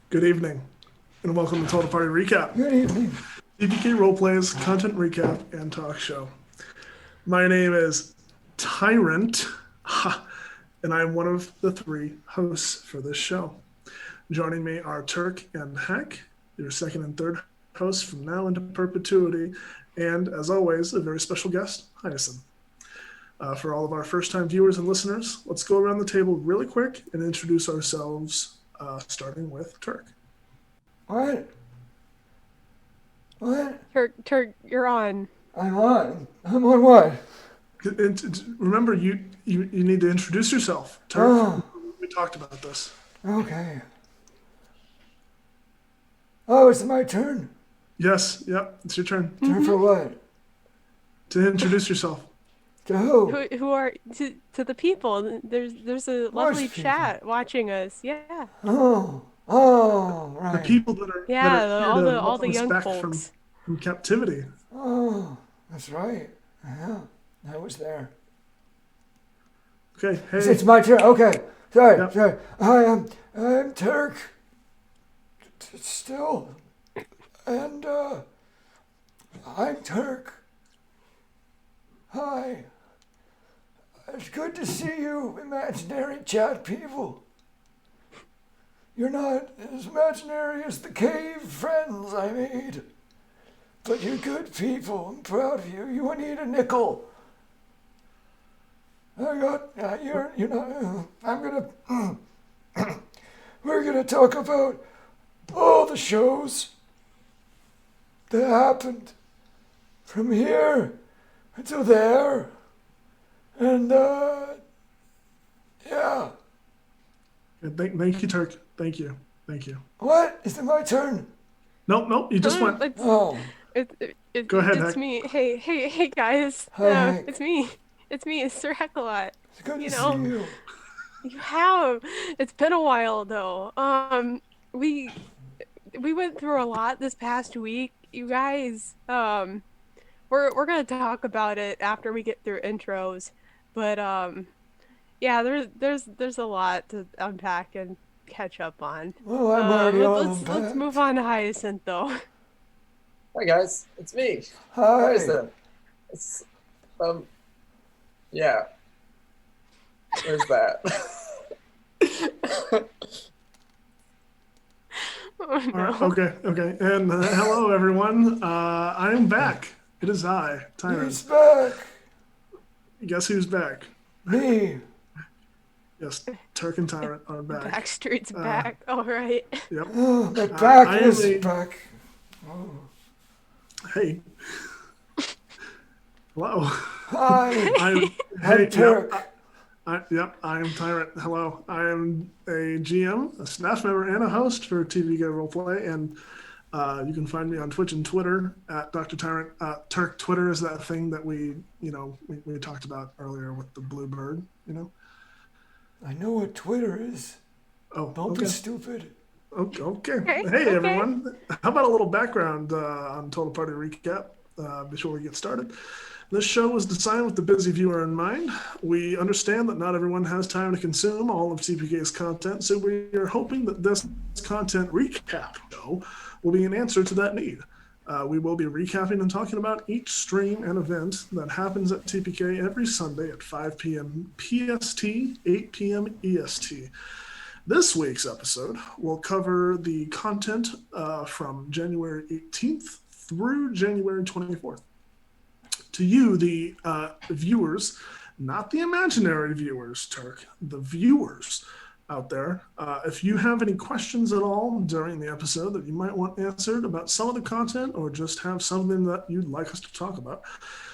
Good evening, and welcome to Total Party Recap. Good evening. TPK Roleplay's content recap and talk show. My name is Tyrant, and I'm one of the three hosts for this show. Joining me are Turk and Hack, your second and third hosts from now into perpetuity, and as always, a very special guest, Hyacinth. For all of our first-time viewers and listeners, let's go around the table really quick and introduce ourselves, starting with Turk. What? Turk, you're on. I'm on. I'm on what? Remember, you need to introduce yourself, Turk. Oh. We talked about this. Okay. Oh, it's my turn? Yes, yep, it's your turn. Turn for what? To introduce yourself. To who? Who are to the people? There's a lovely chat watching us. Yeah. Oh, right. The people that are all the young back folks from captivity. Oh, that's right. Yeah, I was there. Okay, hey. It's my turn. Okay, sorry, Yep. sorry. I'm Turk. Still, and I'm Turk. Hi. It's good to see you, imaginary chat people. You're not as imaginary as the cave friends I made. But you're good people. I'm proud of you. You need a nickel. I'm gonna, we're gonna talk about all the shows that happened from here until there. And, yeah. Thank you, Turk. Thank you. What? Is it my turn? Nope, you just went. Oh. Go ahead, It's Hack. me. Hey guys. Hi. It's me. It's Sir Heckalot. It's good to see you. You have. It's been a while though. We went through a lot this past week. You guys, we're gonna talk about it after we get through intros. But yeah, there's a lot to unpack and catch up on. Well, I'm already all Let's move on to Hyacinth though. Hi guys, it's me. Hi. Hyacinth. It's yeah. There's that. Oh, no. All right, okay. And hello, everyone. I am back. It is I, Tyrant. He's back. Guess who's back? Me. Yes, Turk and Tyrant are back. Backstreet's back. All right. Yep. Oh, my back I is am a- back. Oh. Hey. Hello. Hi. I'm Turk. Yep, I am Tyrant. Hello. I am a GM, a staff member, and a host for TVK Roleplay, and you can find me on Twitch and Twitter at Dr. Tyrant. Turk, Twitter is that thing that we talked about earlier with the blue bird, I know what Twitter is. Oh, Don't okay. be stupid. Okay. Okay, Hey, okay. everyone. How about a little background on Total Party Recap before we get started? This show was designed with the busy viewer in mind. We understand that not everyone has time to consume all of TPK's content, so we are hoping that this content recap show will be an answer to that need. We will be recapping and talking about each stream and event that happens at TPK every Sunday at 5 p.m. PST, 8 p.m. EST. This week's episode will cover the content from January 18th through January 24th. To you, the viewers, not the imaginary viewers, Turk, the viewers out there, if you have any questions at all during the episode that you might want answered about some of the content or just have something that you'd like us to talk about,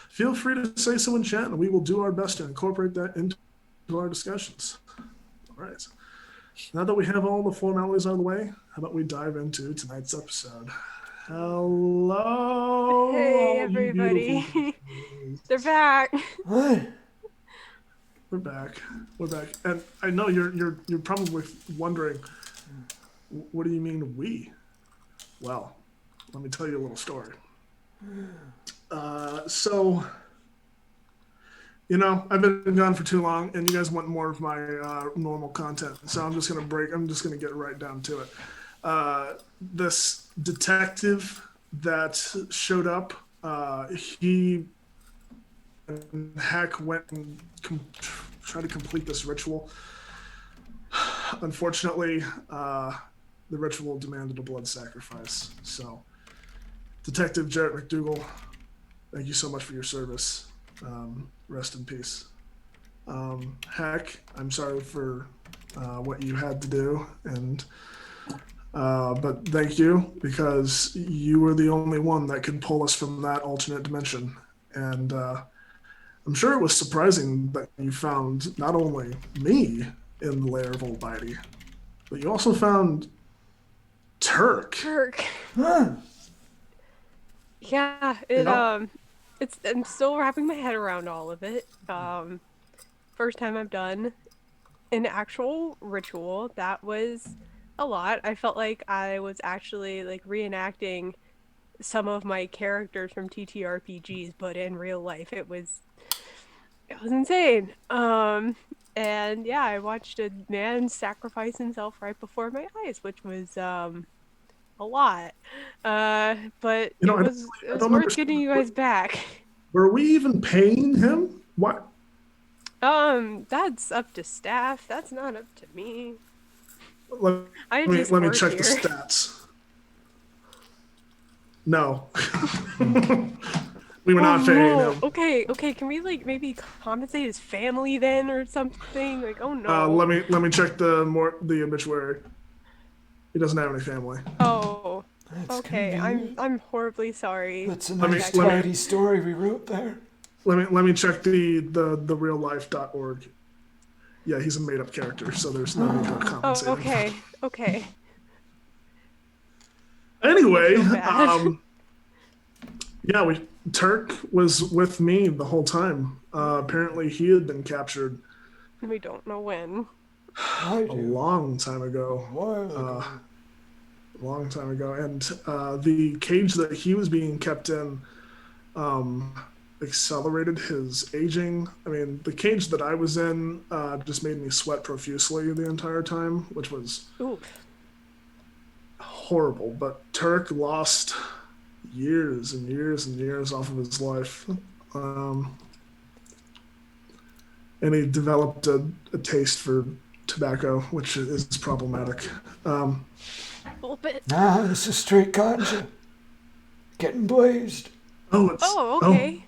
feel free to say so in chat and we will do our best to incorporate that into our discussions. All right. Now that we have all the formalities out of the way, how about we dive into tonight's episode? Hello, Hey, all you beautiful everybody. creatures. They're back. What? We're back. We're back. And I know you're probably wondering, what do you mean we? Well, let me tell you a little story. So, I've been gone for too long, and you guys want more of my normal content. So I'm just gonna get right down to it. This detective that showed up, he and Hack went and tried to complete this ritual. Unfortunately, the ritual demanded a blood sacrifice. So, Detective Jarrett McDougal, thank you so much for your service. Rest in peace. Hack, I'm sorry for what you had to do, but thank you, because you were the only one that could pull us from that alternate dimension. And I'm sure it was surprising that you found not only me in the lair of Ol'Bitey, but you also found Turk. Turk. Huh? Yeah, I'm still wrapping my head around all of it. First time I've done an actual ritual. That was a lot. I felt like I was actually like reenacting some of my characters from TTRPGs, but in real life it was insane. And yeah, I watched a man sacrifice himself right before my eyes, which was a lot. But You know, it I don't, was it I was don't worth understand. getting you guys back. Were we even paying him? What? That's up to staff. That's not up to me. Let I me just let me work check the here. stats. No, we were not Oh paying no. him. Okay. Can we like maybe compensate his family then or something? Like, oh no. Let me check the obituary. He doesn't have any family. Oh. That's Okay. convenient. I'm horribly sorry. That's a Let me nice let me tidy story we wrote there. let me check the reallife.org. Yeah, he's a made up character, so there's no need to Oh, compensate him. okay. I Anyway, feel bad. yeah, Turk was with me the whole time. Apparently, he had been captured We don't know when. I a do. long time A ago. while ago. A long time ago, and the cage that he was being kept in um, accelerated his aging. I mean, the cage that I was in just made me sweat profusely the entire time, which was Oof. horrible. But Turk lost years and years and years off of his life. And he developed a taste for tobacco, which is problematic. A little bit. Nah, this is straight ganja. Getting blazed. Oh, it's Oh, oh, okay.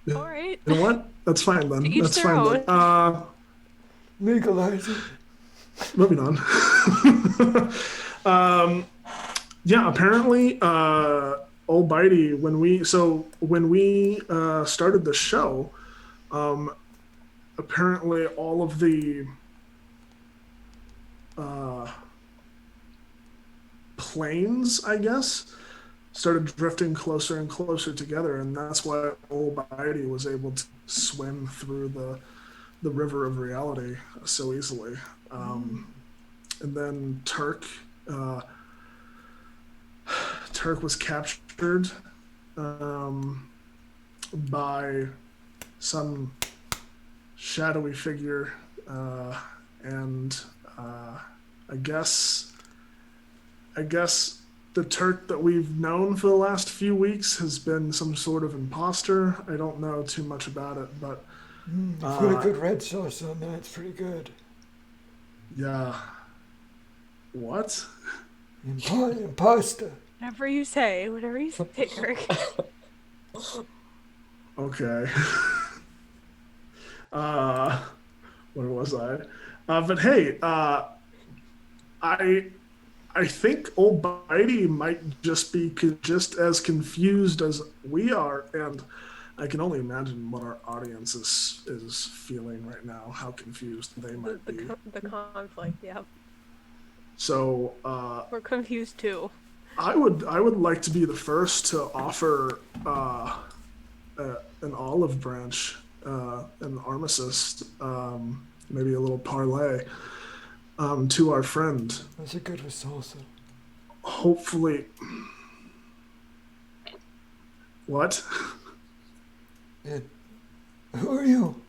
you All right. know what? That's fine To then. each That's their fine then. own. Legalize it. Moving on. Yeah, apparently, Ol'Bitey, when we started the show, um, apparently all of the uh, planes, I guess, started drifting closer and closer together, and that's why Ol'Bitey was able to swim through the river of reality so easily. And then uh, Turk was captured by some shadowy figure, and I guess the Turk that we've known for the last few weeks has been some sort of imposter. I don't know too much about it, but Put a good red sauce on that. It's pretty good. yeah. What? Impasta. Whatever you say, Turk. Okay. uh, where was I? But hey, I I think Ol'Bitey might just be just as confused as we are, and I can only imagine what our audience is feeling right now, how confused they might be. The conflict, yeah. So, We're confused too. I would like to be the first to offer an olive branch, an armistice, maybe a little parlay, to our friend. That's a good with salsa. Hopefully, what? Who are you?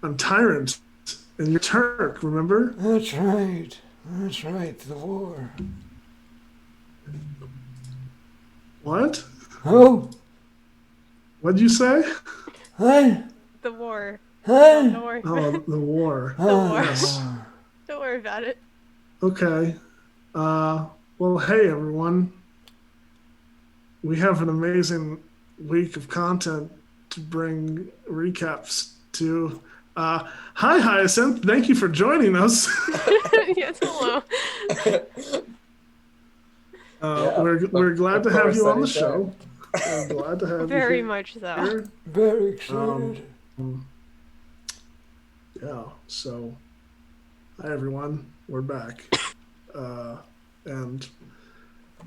I'm Tyrant, and you're Turk. Remember? That's right. That's right. The war. What? Oh. What'd you say? Hi. The war. Hi. Don't worry. Oh, the war. The war. Yes. Don't worry about it. Okay. Well, hey everyone. We have an amazing week of content to bring recaps to. Hi Hyacinth, thank you for joining us. Yes, hello. We're glad to have you on the anytime. show. We're glad to have Very you much so. here. Very excited. Yeah. So, hi everyone, we're back, and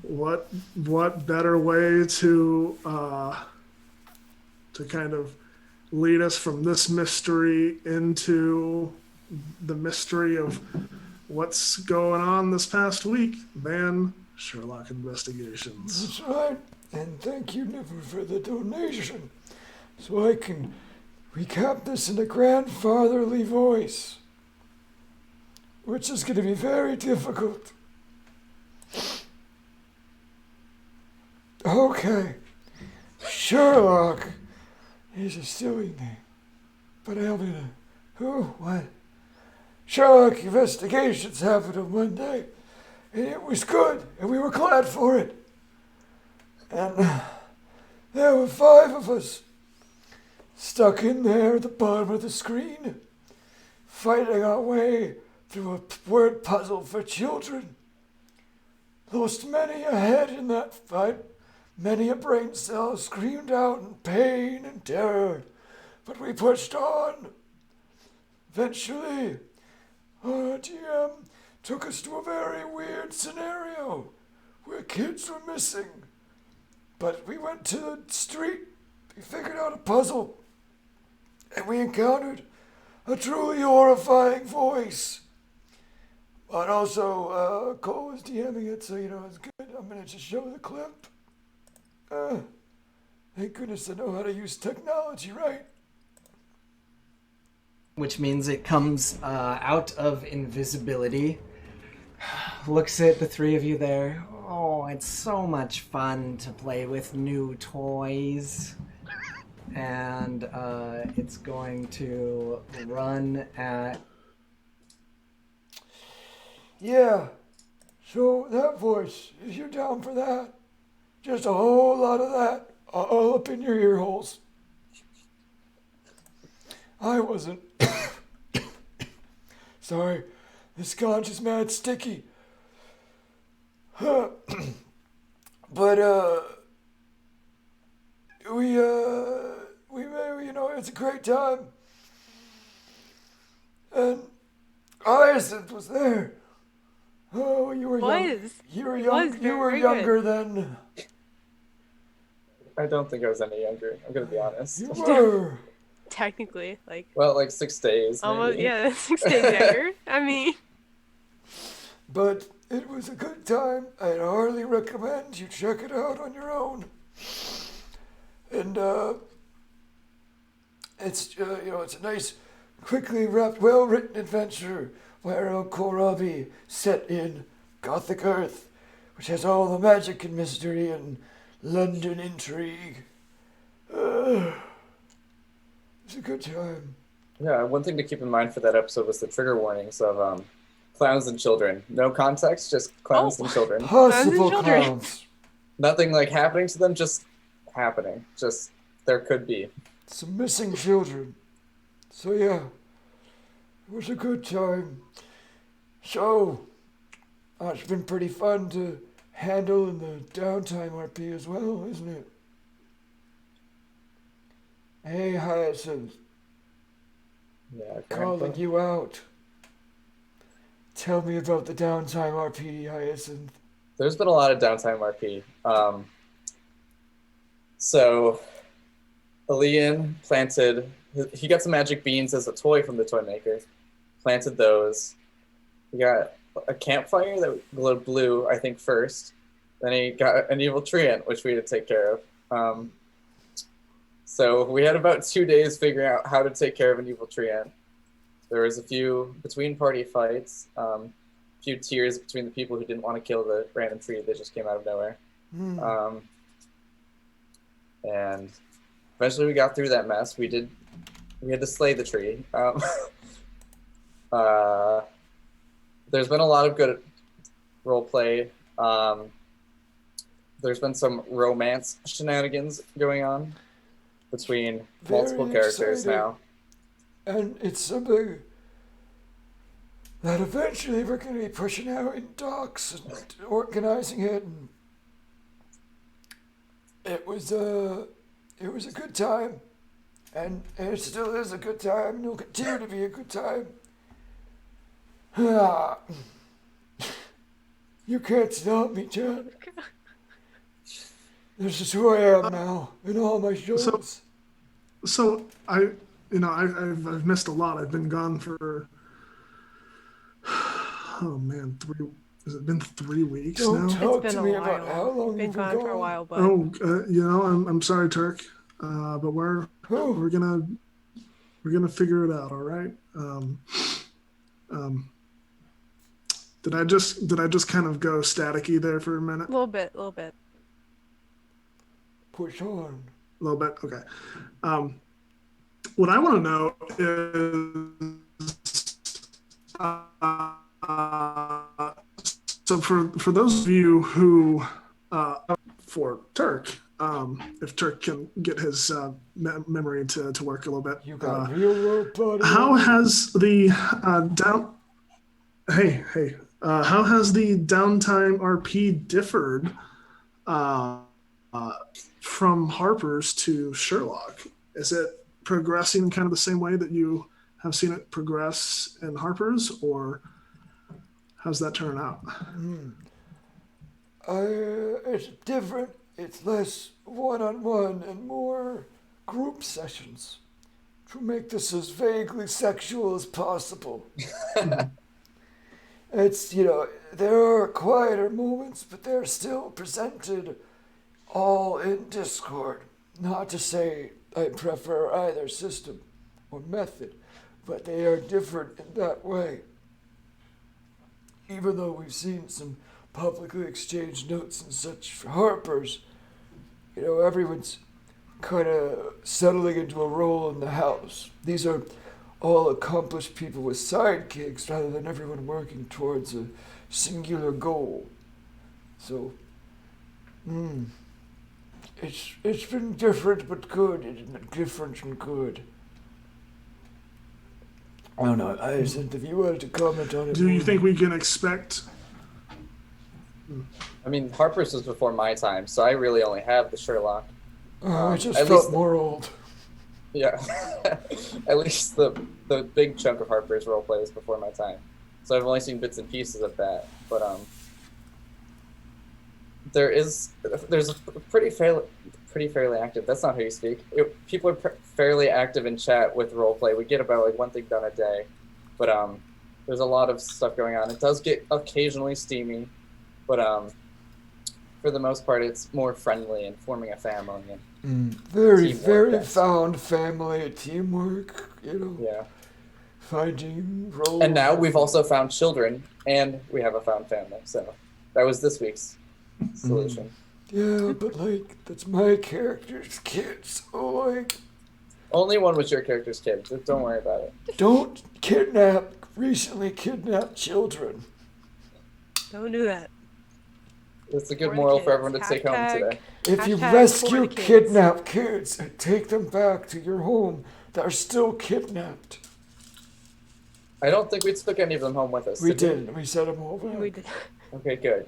what better way to kind of lead us from this mystery into the mystery of what's going on this past week than Sherlock Investigations. That's right. And thank you, Niver, for the donation. So I can recap this in a grandfatherly voice, which is going to be very difficult. Okay. Sherlock is a silly name, but I'll be the who? What? Sherlock Investigations happened on Monday, and it was good, and we were glad for it. And there were 5 of us stuck in there at the bottom of the screen, fighting our way through a word puzzle for children. Lost many a head in that fight. Many a brain cell screamed out in pain and terror, but we pushed on. Eventually, our GM took us to a very weird scenario where kids were missing. But we went to the street, we figured out a puzzle, and we encountered a truly horrifying voice. But also, Cole was DMing it, so it's good. I'm gonna just show the clip. Thank goodness I know how to use technology, right? Which means it comes out of invisibility. Looks at the 3 of you there. Oh, it's so much fun to play with new toys. And it's going to run at... Yeah. So that voice, if you're down for that, just a whole lot of that all up in your ear holes. I wasn't. Sorry, this conch is mad sticky. But we it's a great time. And Hyacinth was there. Oh, you were young. You were young. You were younger than. I don't think I was any younger. I'm gonna be honest. You were. Technically, Well, like 6 days. almost, Maybe. yeah, 6 days younger. I mean, But it was a good time. I'd hardly recommend you check it out on your own. And it's it's a nice, quickly wrapped, well-written adventure where Kohlrabi set in Gothic Earth, which has all the magic and mystery and London intrigue. It's a good time. Yeah, one thing to keep in mind for that episode was the trigger warnings of clowns and children. No context, just clowns and children. Possible children. clowns. Nothing like happening to them, just happening. Just there could be. Some missing children. So yeah, it was a good time. So, it's been pretty fun to handle in the downtime RP as well, isn't it? Hey, Hyacinth, Yeah, calling apparently. you out. Tell me about the downtime RP, Hyacinth. There's been a lot of downtime RP. So, Elian planted. He got some magic beans as a toy from the toy maker. Planted those. He got a campfire that glowed blue, I think, first. Then he got an evil treant, which we had to take care of. So we had about 2 days figuring out how to take care of an evil treant. There was a few between-party fights, a few tears between the people who didn't want to kill the random tree that just came out of nowhere. And eventually we got through that mess. We had to slay the tree. There's been a lot of good role play. There's been some romance shenanigans going on between multiple characters now. And it's something that eventually we're going to be pushing out in docs and organizing it. And it was a good time. And it still is a good time. And it'll continue to be a good time. You can't stop me, Chad. This is who I am now in all my shows. So I've missed a lot. I've been gone for has it been 3 weeks Don't now? talk It's to been me a about while. how long Been you've gone for a while, but I'm sorry, Turk, but we're gonna figure it out. All right. Did I just kind of go staticky there for a minute? a little bit. Push on. A little bit. Okay. What I want to know is, so for those of you who, for Turk, if Turk can get his memory to work a little bit. You got real rope, buddy. How has the how has the downtime RP differed from Harper's to Sherlock? Is it progressing kind of the same way that you have seen it progress in Harper's, or how's that turn out? It's different. It's less one-on-one and more group sessions to make this as vaguely sexual as possible. It's, there are quieter moments, but they're still presented all in Discord. Not to say I prefer either system or method, but they are different in that way. Even though we've seen some publicly exchanged notes and such for Harper's, everyone's kind of settling into a role in the house. These are all accomplished people with sidekicks rather than everyone working towards a singular goal. So, it's been different but good. It's been different and good. I don't know. If you wanted to comment on it. Do you think we can expect? I mean, Harper's was before my time, so I really only have the Sherlock. I just at felt least more old. Yeah, at least the big chunk of Harper's roleplay is before my time, so I've only seen bits and pieces of that. But there's a pretty fairly active. That's not how you speak. People are fairly active in chat with roleplay. We get about one thing done a day, but there's a lot of stuff going on. It does get occasionally steamy, but for the most part, it's more friendly and forming a family. And very, teamwork, very yes. found family teamwork. Yeah. Finding roles. And now we've also found children, and we have a found family. So that was this week's solution. Yeah, but that's my character's kid, so Only one was your character's kid. Just don't worry about it. don't recently kidnapped children. Don't do that. It's a good For the moral for kids. everyone to take home Hashtag- today. If you Hashtag rescue for the kids. kidnapped kids and take them back to your home, they're still kidnapped. I don't think we took any of them home with us. We we? did. We set them all back. We did. Okay, good.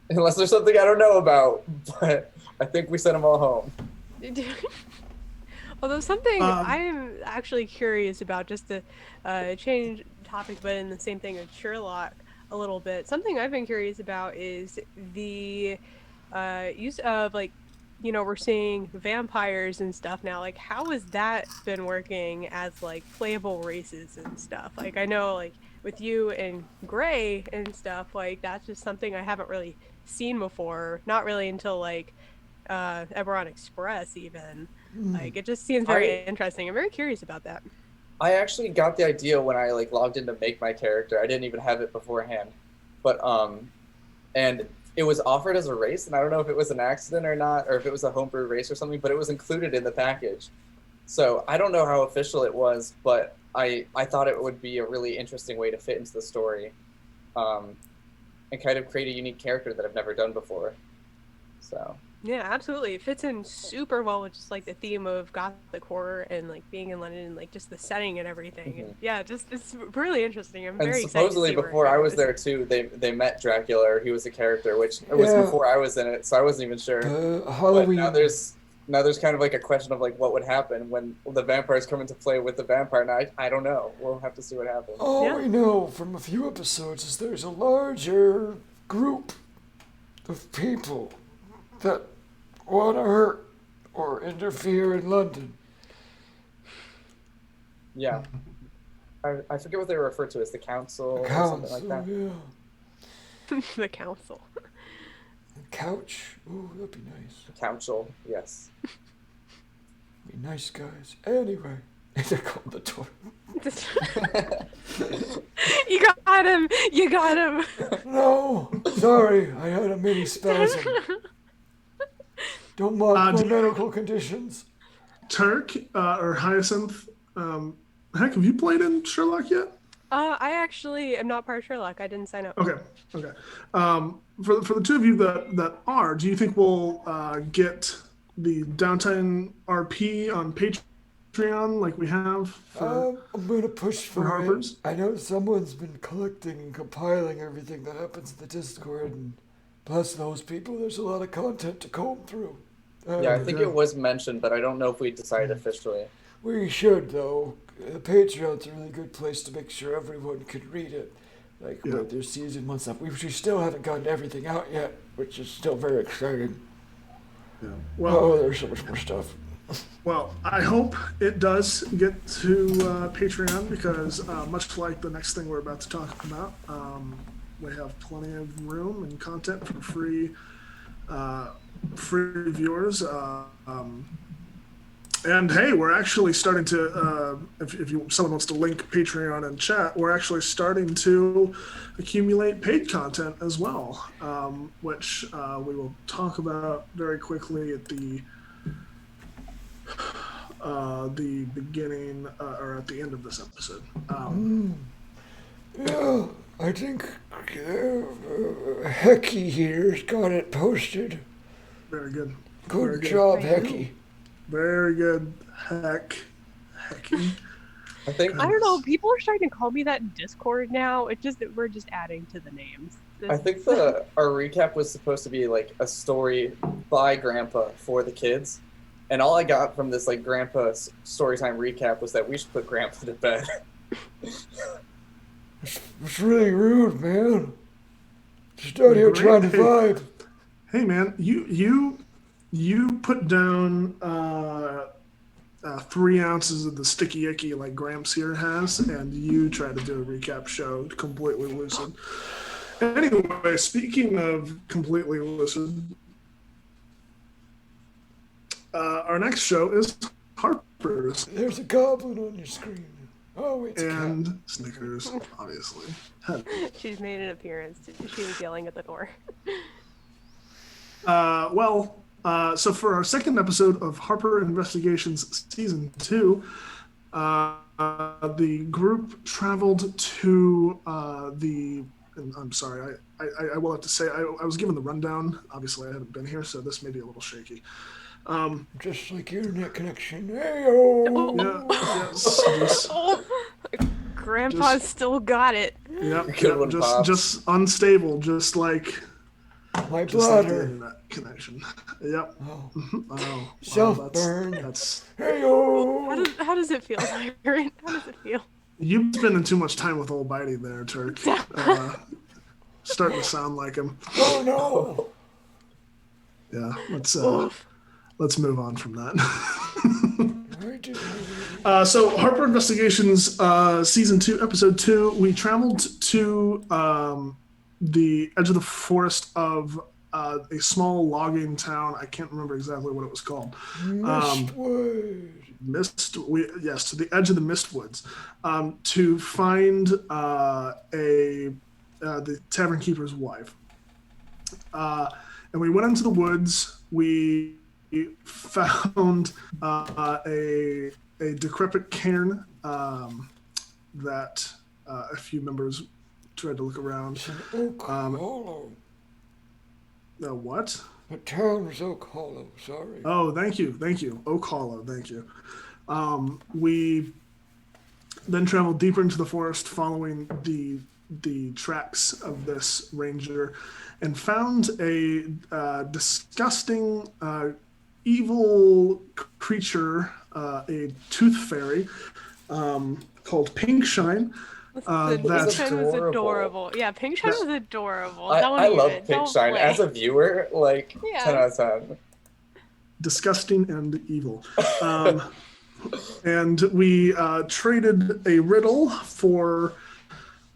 Unless there's something I don't know about, but I think we sent them all home. Although something I'm actually curious about, just to change topic, but in the same thing with Sherlock a little bit. Something I've been curious about is the use of like, we're seeing vampires and stuff now. Like, how has that been working as like playable races and stuff? Like, I know like with you and Gray and stuff, like that's just something I haven't really seen before. Not really until like Eberron Express even. Like, it just seems very interesting. I'm very curious about that. I actually got the idea when I like logged in to make my character. I didn't even have it beforehand, but and it was offered as a race, and I don't know if it was an accident or not, or if it was a homebrew race or something, but it was included in the package. So I don't know how official it was, but I thought it would be a really interesting way to fit into the story, and kind of create a unique character that I've never done before. So. Yeah, absolutely. It fits in super well with just like the theme of gothic horror and like being in London and like just the setting and everything. And yeah, just it's really interesting. I'm very excited. And supposedly before I was there too, they met Dracula, or he was a character, which was before I was in it, so I wasn't even sure. Halloween. But now there's kind of like a question of like what would happen when the vampires come into play with the vampire. Now I don't know. We'll have to see what happens. All we know from a few episodes is there's a larger group of people that want to hurt or interfere in London. Yeah. I forget what they were referred to as, the council or something like that. Yeah. The council. The couch. Ooh, that'd be nice. The council, yes. Be nice guys. Anyway, they're called the Turk. You got him! You got him! No! Sorry, I had a mini spasm. Don't mock my medical conditions. Turk or Hyacinth, heck, have you played in Sherlock yet? I actually am not part of Sherlock. I didn't sign up. Okay. For the two of you that are, do you think we'll get the Downtown RP on Patreon like we have for, I'm going to push for Harper's? I know someone's been collecting and compiling everything that happens in the Discord, and plus those people, there's a lot of content to comb through. Yeah, I think it was mentioned, but I don't know if we decided officially. We should, though. The Patreon's a really good place to make sure everyone can read it. Like, with their season 1 stuff. We still haven't gotten everything out yet, which is still very exciting. Yeah. Well, there's so much more stuff. Well, I hope it does get to Patreon, because much like the next thing we're about to talk about, we have plenty of room and content for free viewers. And hey, we're actually starting to, if someone wants to link Patreon and chat, we're actually starting to accumulate paid content as well, which we will talk about very quickly at the beginning or at the end of this episode. Yeah, I think Hecky here's got it posted. Very good. Good job, Hecky. Very good. Hecky. I think I don't know. People are starting to call me that in Discord now. We're just adding to the names. I think our recap was supposed to be like a story by Grandpa for the kids, and all I got from this like Grandpa's storytime recap was that we should put Grandpa to bed. It's really rude, man. Just out here trying to vibe. Hey, man, you put down 3 ounces of the sticky icky like Gramps here has, and you try to do a recap show completely lucid. Anyway, speaking of completely lucid, our next show is Harper's. There's a goblin on your screen. Oh, it's and cat. Snickers, obviously. She's made an appearance. She was yelling at the door. So for our second episode of Harper Investigations Season 2, the group traveled to and I'm sorry, I will have to say, I was given the rundown. Obviously, I haven't been here, so this may be a little shaky. Just like your internet connection. Hey-oh. Grandpa's still got it. Just unstable, just like my just like the bladder. internet connection. Yep. Oh. Self-burn. That's Hey-oh. How does it feel, Tyrant? How does it feel? You've been spending too much time with Ol'Bitey there, Turk. Starting to sound like him. Oh no! Yeah, let's move on from that. So Harper Investigations, season 2, episode 2. We traveled to the edge of the forest of a small logging town. I can't remember exactly what it was called. Yes, to the edge of the Mistwoods, to find the tavern keeper's wife. And we went into the woods. We found a decrepit cairn that a few members tried to look around. Oak Hollow. What? The town was Oak Hollow, sorry. Oh, thank you. Oak Hollow, thank you. We then traveled deeper into the forest following the tracks of this ranger and found a disgusting, evil creature, a tooth fairy called Pinkshine. Pinkshine was adorable. Yeah, Pinkshine was adorable. I love Pinkshine. As a viewer, 10 out of 10. Disgusting and evil. And we traded a riddle for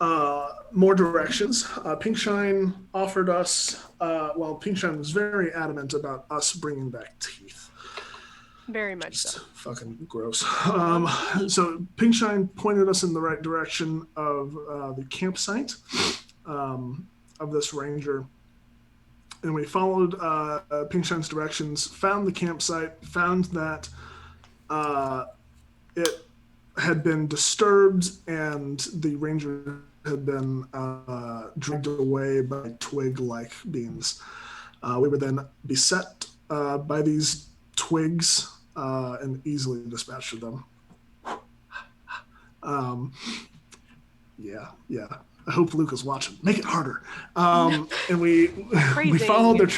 more directions. Pinkshine offered us, Pinkshine was very adamant about us bringing back teeth. Very much so. Fucking gross. So Pinkshine pointed us in the right direction of the campsite of this ranger. And we followed Pinkshine's directions, found the campsite, found that it had been disturbed and the ranger had been dragged away by twig-like beings. We were then beset by these twigs and easily dispatched them. Yeah. I hope Luke is watching. Make it harder. And we followed their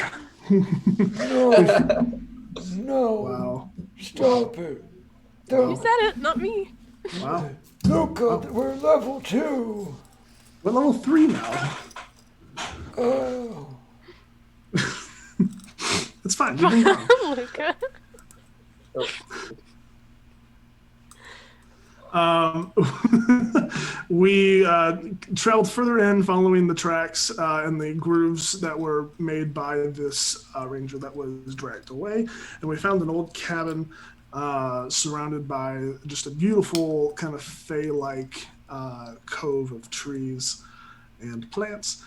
No. Wow. Stop it. You said it, not me. Wow. Look, we're level 2. We're level 3 now. Oh. It's fine. You're doing fine. Luca. We traveled further in following the tracks and the grooves that were made by this ranger that was dragged away. And we found an old cabin surrounded by just a beautiful kind of fey-like cove of trees and plants.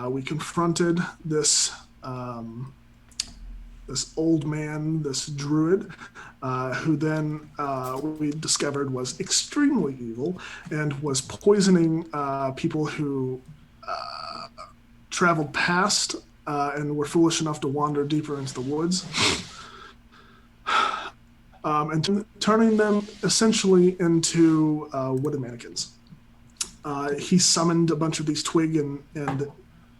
We confronted this old man, this druid, who then we discovered was extremely evil and was poisoning people who traveled past and were foolish enough to wander deeper into the woods. And turning them essentially into wooden mannequins. He summoned a bunch of these twig and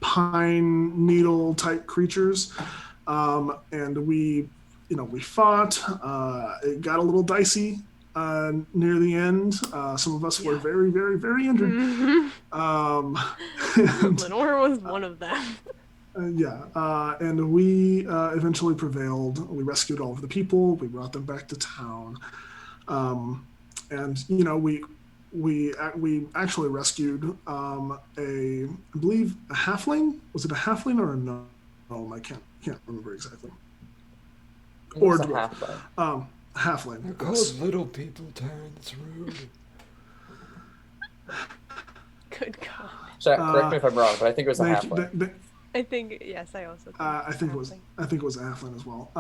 pine needle type creatures. And we fought. It got a little dicey near the end. Some of us were very, very, very injured. Lenore was one of them. And we eventually prevailed. We rescued all of the people. We brought them back to town. And we actually rescued I believe a halfling. Was it a halfling or a gnome? I can't remember exactly. Or dwarf. Halfling. They're called little people, Tyrant. It's rude. Good God. Correct me if I'm wrong, but I think it was a halfling. I think yes. I also. Think I think it was a halfling as well.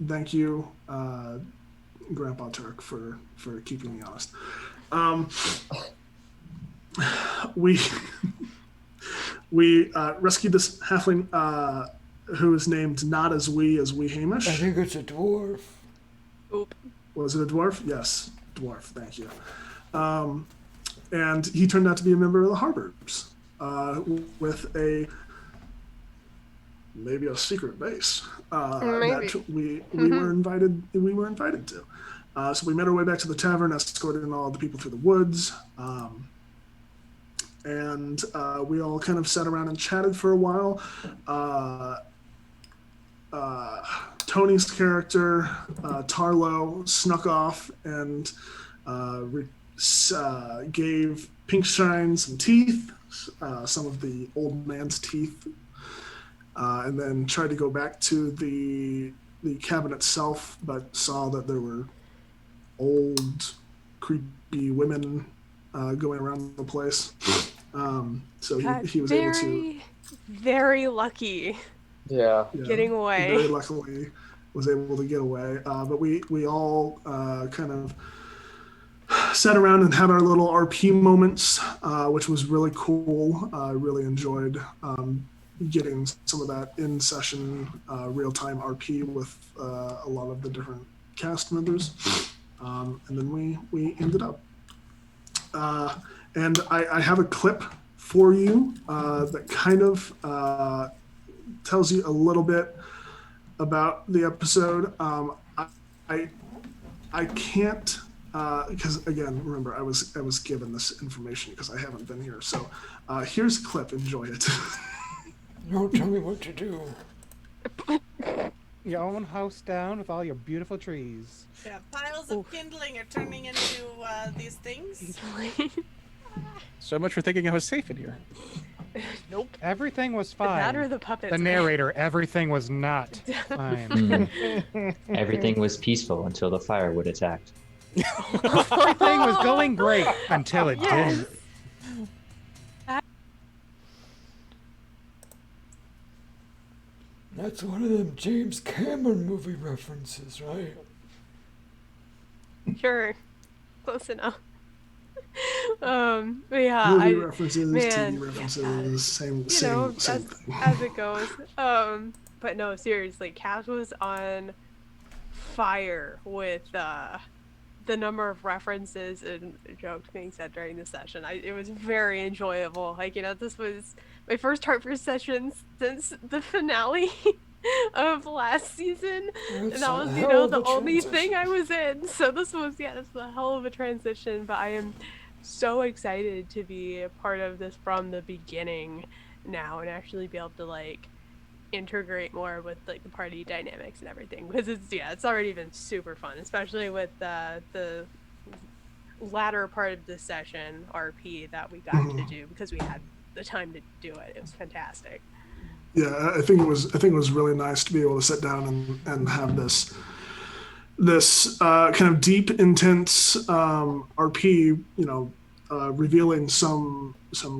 Thank you, Grandpa Turk, for keeping me honest. We rescued this halfling who is named not as we Hamish. I think it's a dwarf. Oop. Was it a dwarf? Yes, dwarf. Thank you. And he turned out to be a member of the Harbors with maybe a secret base Maybe. that we were invited to. So we made our way back to the tavern, escorting all the people through the woods. And we all kind of sat around and chatted for a while. Tony's character, Tarlo, snuck off and gave Pinkshine some teeth, some of the old man's teeth, and then tried to go back to the cabin itself, but saw that there were old, creepy women going around the place. So he was able to... Very lucky. Yeah. Getting away. Very luckily was able to get away. But we all kind of sat around and had our little RP moments, which was really cool. I really enjoyed getting some of that in-session real-time RP with a lot of the different cast members. And then we ended up. And I have a clip for you that kind of tells you a little bit about the episode. I can't, because again, remember I was given this information because I haven't been here. So here's a clip. Enjoy it. Don't tell me what to do. Your own house down with all your beautiful trees. Yeah, piles of kindling are turning into these things. So much for thinking I was safe in here. Nope. Everything was fine. That or the puppets. The narrator, everything was not fine. Everything was peaceful until the firewood attacked. Everything was going great until it didn't. That's one of them James Cameron movie references, right? Sure. Close enough. But yeah, Movie references, man, TV references, same as, thing. as it goes. But no, seriously, Cass was on fire with the number of references and jokes being said during the session. It was very enjoyable. Like, this was my first Harper session since the finale of last season. And that was, the only thing I was in. So this was, it's a hell of a transition, but I am so excited to be a part of this from the beginning now and actually be able to integrate more with the party dynamics and everything, because it's already been super fun, especially with the latter part of the session RP that we got to do because we had the time to do it. It was fantastic. Yeah, I think it was really nice to be able to sit down and have this kind of deep, intense RP, revealing some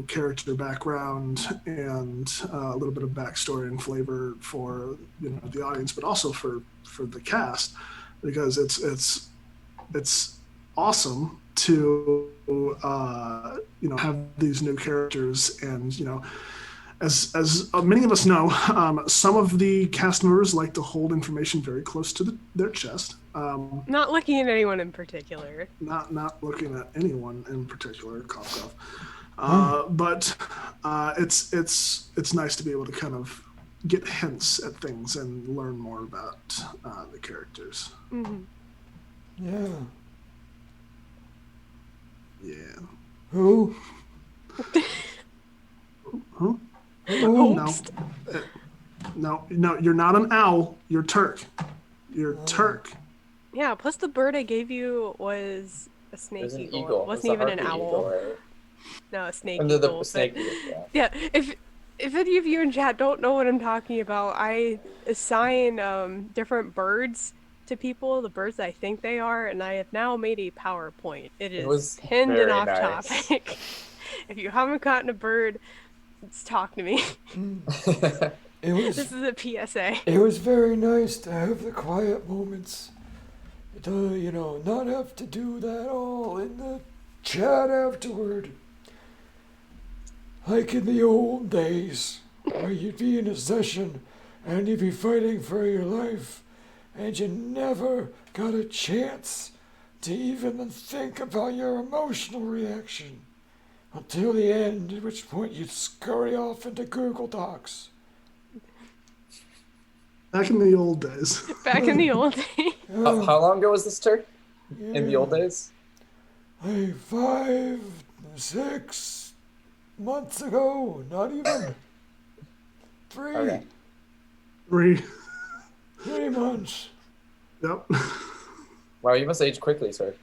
character background and a little bit of backstory and flavor for the audience, but also for the cast, because it's awesome to have these new characters. And as many of us know, some of the cast members like to hold information very close to their chest. Not looking at anyone in particular. Not looking at anyone in particular, cough. But it's nice to be able to kind of get hints at things and learn more about the characters. Mm-hmm. Yeah. Yeah. Who? Huh? Oh, no, you're not an owl. You're Turk. You're Turk. Yeah, plus the bird I gave you was a snake eagle. It wasn't even an owl. Eagle, right? No, a snake Under eagle. the snake eagle, yeah. If any of you in chat don't know what I'm talking about, I assign different birds to people, the birds I think they are, and I have now made a PowerPoint. It is pinned and off topic. If you haven't gotten a bird, talk to me. This is a PSA. It was very nice to have the quiet moments. To, not have to do that all in the chat afterward. Like in the old days, where you'd be in a session and you'd be fighting for your life, and you never got a chance to even think about your emotional reaction until the end, at which point you'd scurry off into Google Docs. Back in the old days. Back in the old days. How long ago was this, Turk? in the old days? Like 5, 6 months ago. Not even. 3. Okay. 3. 3 months. Yep. Wow, you must age quickly, sir.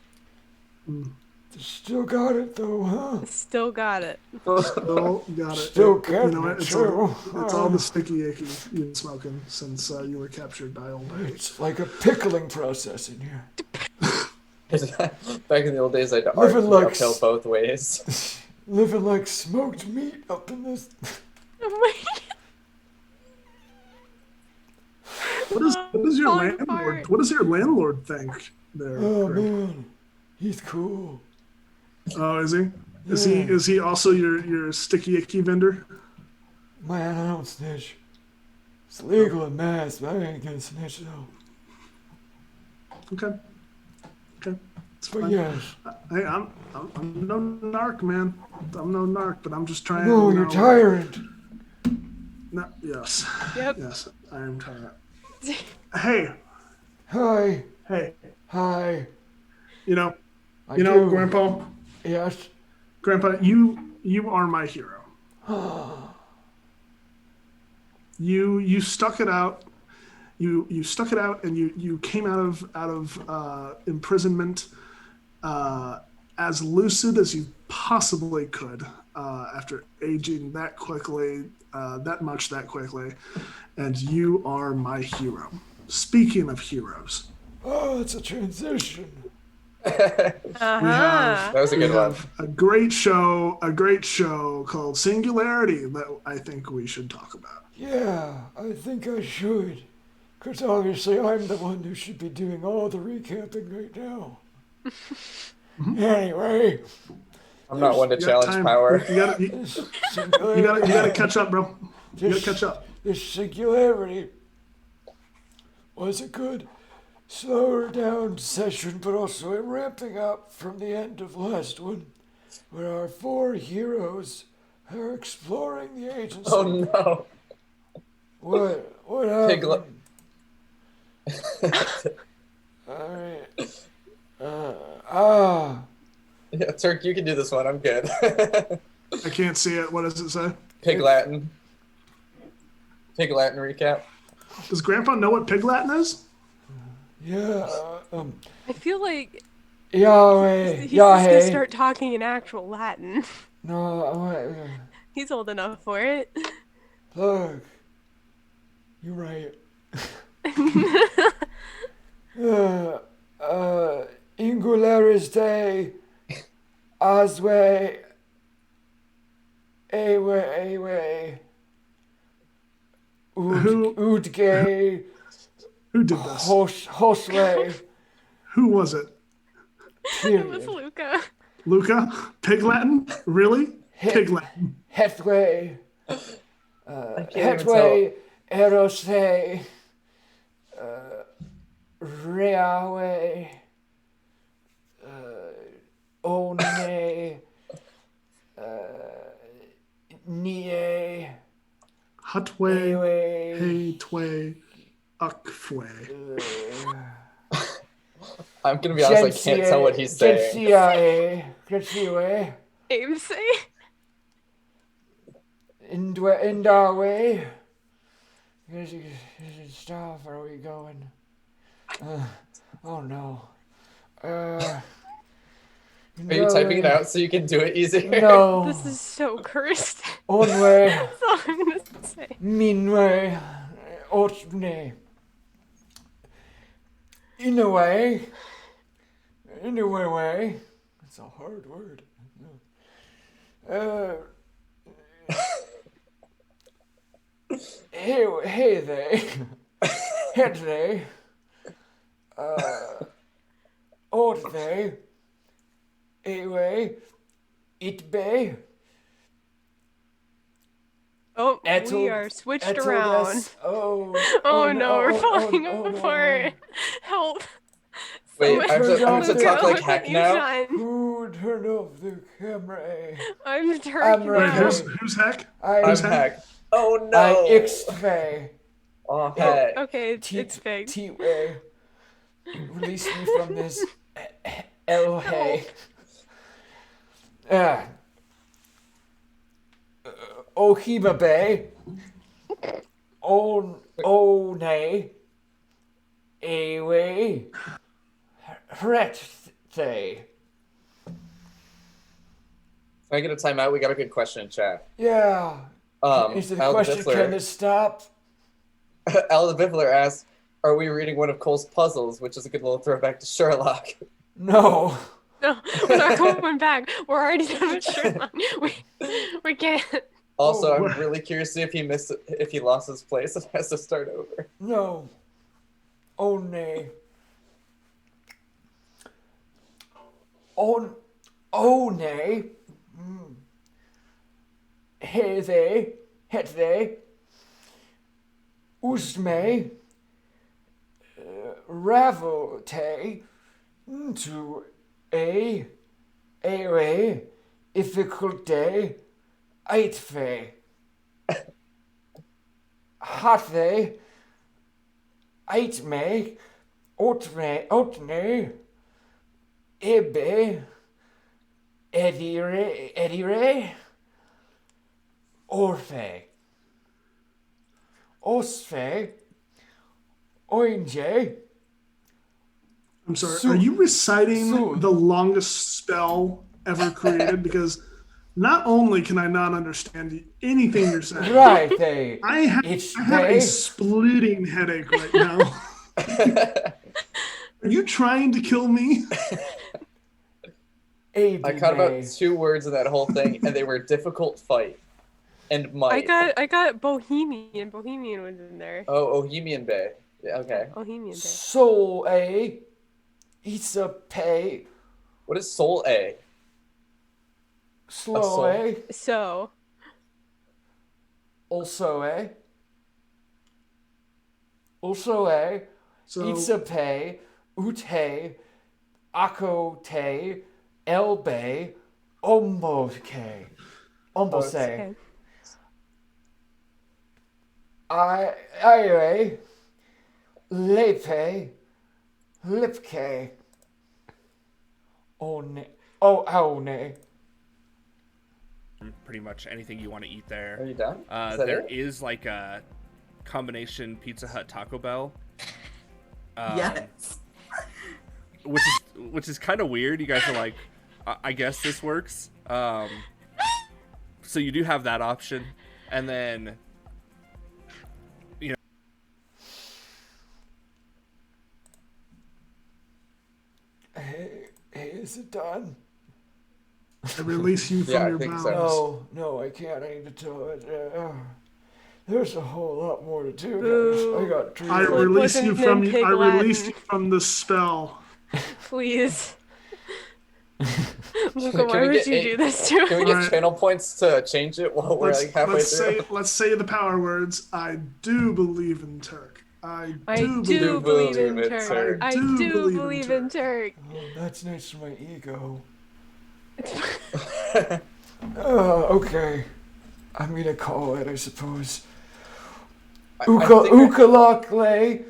Still got it though, huh? Still got it. Still got it. Still got You know it, what? too. It's all the sticky icky you've been smoking since you were captured by old age. It's like a pickling process in here. Back in the old days, I'd Living argue like uphill both ways. Living like smoked meat up in this. Oh my God. What does your Falling landlord? apart. What does your landlord think there? Oh Greg? man, he's cool. Oh, is he? Is Yeah. he? Is he also your sticky icky vendor? Man, I don't snitch. It's legal in Mass, but I ain't gonna snitch though. Okay. Okay. It's But fine. yes, Hey, I'm no narc, man. I'm no narc, but I'm just trying. no, you you're know, Tyrant. No, yes. Yep. Yes, I am Tyrant. Hey, Hi, hey. hi. You know, I you know, do. Grandpa. Yes. Grandpa, you are my hero. You stuck it out. You stuck it out, and you came out of imprisonment as lucid as you possibly could after aging that quickly, that quickly, and you are my hero. Speaking of heroes, Oh, it's a transition. That was a we good one. have a great show called Singularity that I think we should talk about. Yeah, I think I should. Because obviously I'm the one who should be doing all the recapping right now. Anyway, I'm not one to You got challenge time. power. You gotta you gotta catch up, bro. You gotta catch up. This singularity was a good slower down session, but also a ramping up from the end of last one, where our 4 heroes are exploring the agency. Oh no. What happened? Piglet. Yeah, Turk, you can do this one. I'm good. I can't see it. What does it say? Pig Latin. Pig Latin recap. Does Grandpa know what Pig Latin is? Yeah, I feel like Yahweh, he's just gonna Yahweh. start talking in actual Latin. No, He's old enough for it. look, you're right. Ingularis de Aswe Ewe Who- Udge Who did this? Hoswe Who was it? It was period. Luca. Luca? Pig Latin? Really? Pig Latin. Hetwe I can't even tell. Hetwe Erose Reawe One Nie Hutwe, Ewe Haytwe, Ukfwe. I'm gonna be honest, I can't tell what he's saying. Gensiwe Abe say. Indawe. Stop, are we going? Oh no. Are you typing it out so you can do it easier? No. This is so cursed. Onwe. That's all I'm gonna say. Minwe. Otne. In a way. It's a hard word. Hey they. Head they. Old they. Anyway. It be. Oh, we are switched around. Oh no, we're falling apart. Help. Wait, I have to talk like heck now? Who turned off the camera? I'm Turk I'm Wait, now. who's heck? I'm Who's heck. Oh no. I Ixtve. Oh heck. Okay, it's fake. T-way. Release me from this El hey. Ohima Bay. O nay. Away. Hret say. Can I get a timeout? We got a good question in chat. Yeah. Is the Al the question, Biffler- can this stop? Al the Biffler asks, are we reading one of Cole's puzzles, which is a good little throwback to Sherlock? No. No, we're not going back. We're already done with Sherlock. We can't. Also, Oh, I'm really curious to see if he lost his place and has to start over. No. Oh nay. Oh nay. Heze. Hetse. Usme. Ravote. To a difficulty. Eitfe. Hathe. Eitme. Otne. Ebe. Edire. Orfe. Osfe. Oinje. I'm sorry. Are you reciting the longest spell ever created? Because not only can I not understand anything you're saying, Right, I have a splitting headache right now. Are you trying to kill me? I caught about 2 words in that whole thing, and they were difficult fight and might. I got Bohemian. Bohemian was in there. Oh, Bohemian Bay. Yeah, okay. Bohemian Bay. Soul A. It's a pay. What is Soul A? Slow A. So. Also A. Also A. So It's a pay. Ute. Ako te. Elbe. Omboke. Ombose. Okay. I. Lepe. Lipke. One. Aone. Pretty much anything you want to eat there. Are you done? There is like a combination Pizza Hut Taco Bell. Yes. Which is kind of weird. You guys are like, I guess this works. So you do have that option, and then Hey, is it done? I release you from your think bounds. so. No, I can't. I need to tell it. There's a whole lot more to do, Boo. guys. I got treated. I release you from the spell. Please. Luca, why would you do this to Can we us? get Right. channel points to change it while we're like halfway through? Let's say the power words. I do believe in Turk. I do do believe in it, Turk. Turk. I do believe in Turk. Oh, that's nice for my ego. Okay. I'm gonna call it, I suppose. Ukalakle.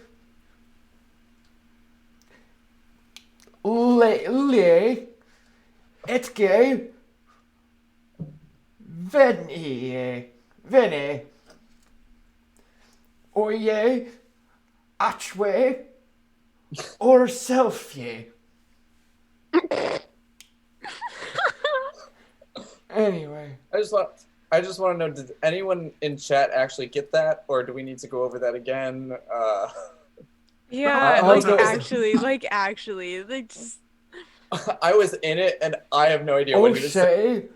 Le. Etke. Vene. Oye. Achwe. Or selfie. Anyway. I just want to know, did anyone in chat actually get that, or do we need to go over that again? Yeah, actually, just. I was in it, and I have no idea what he was saying.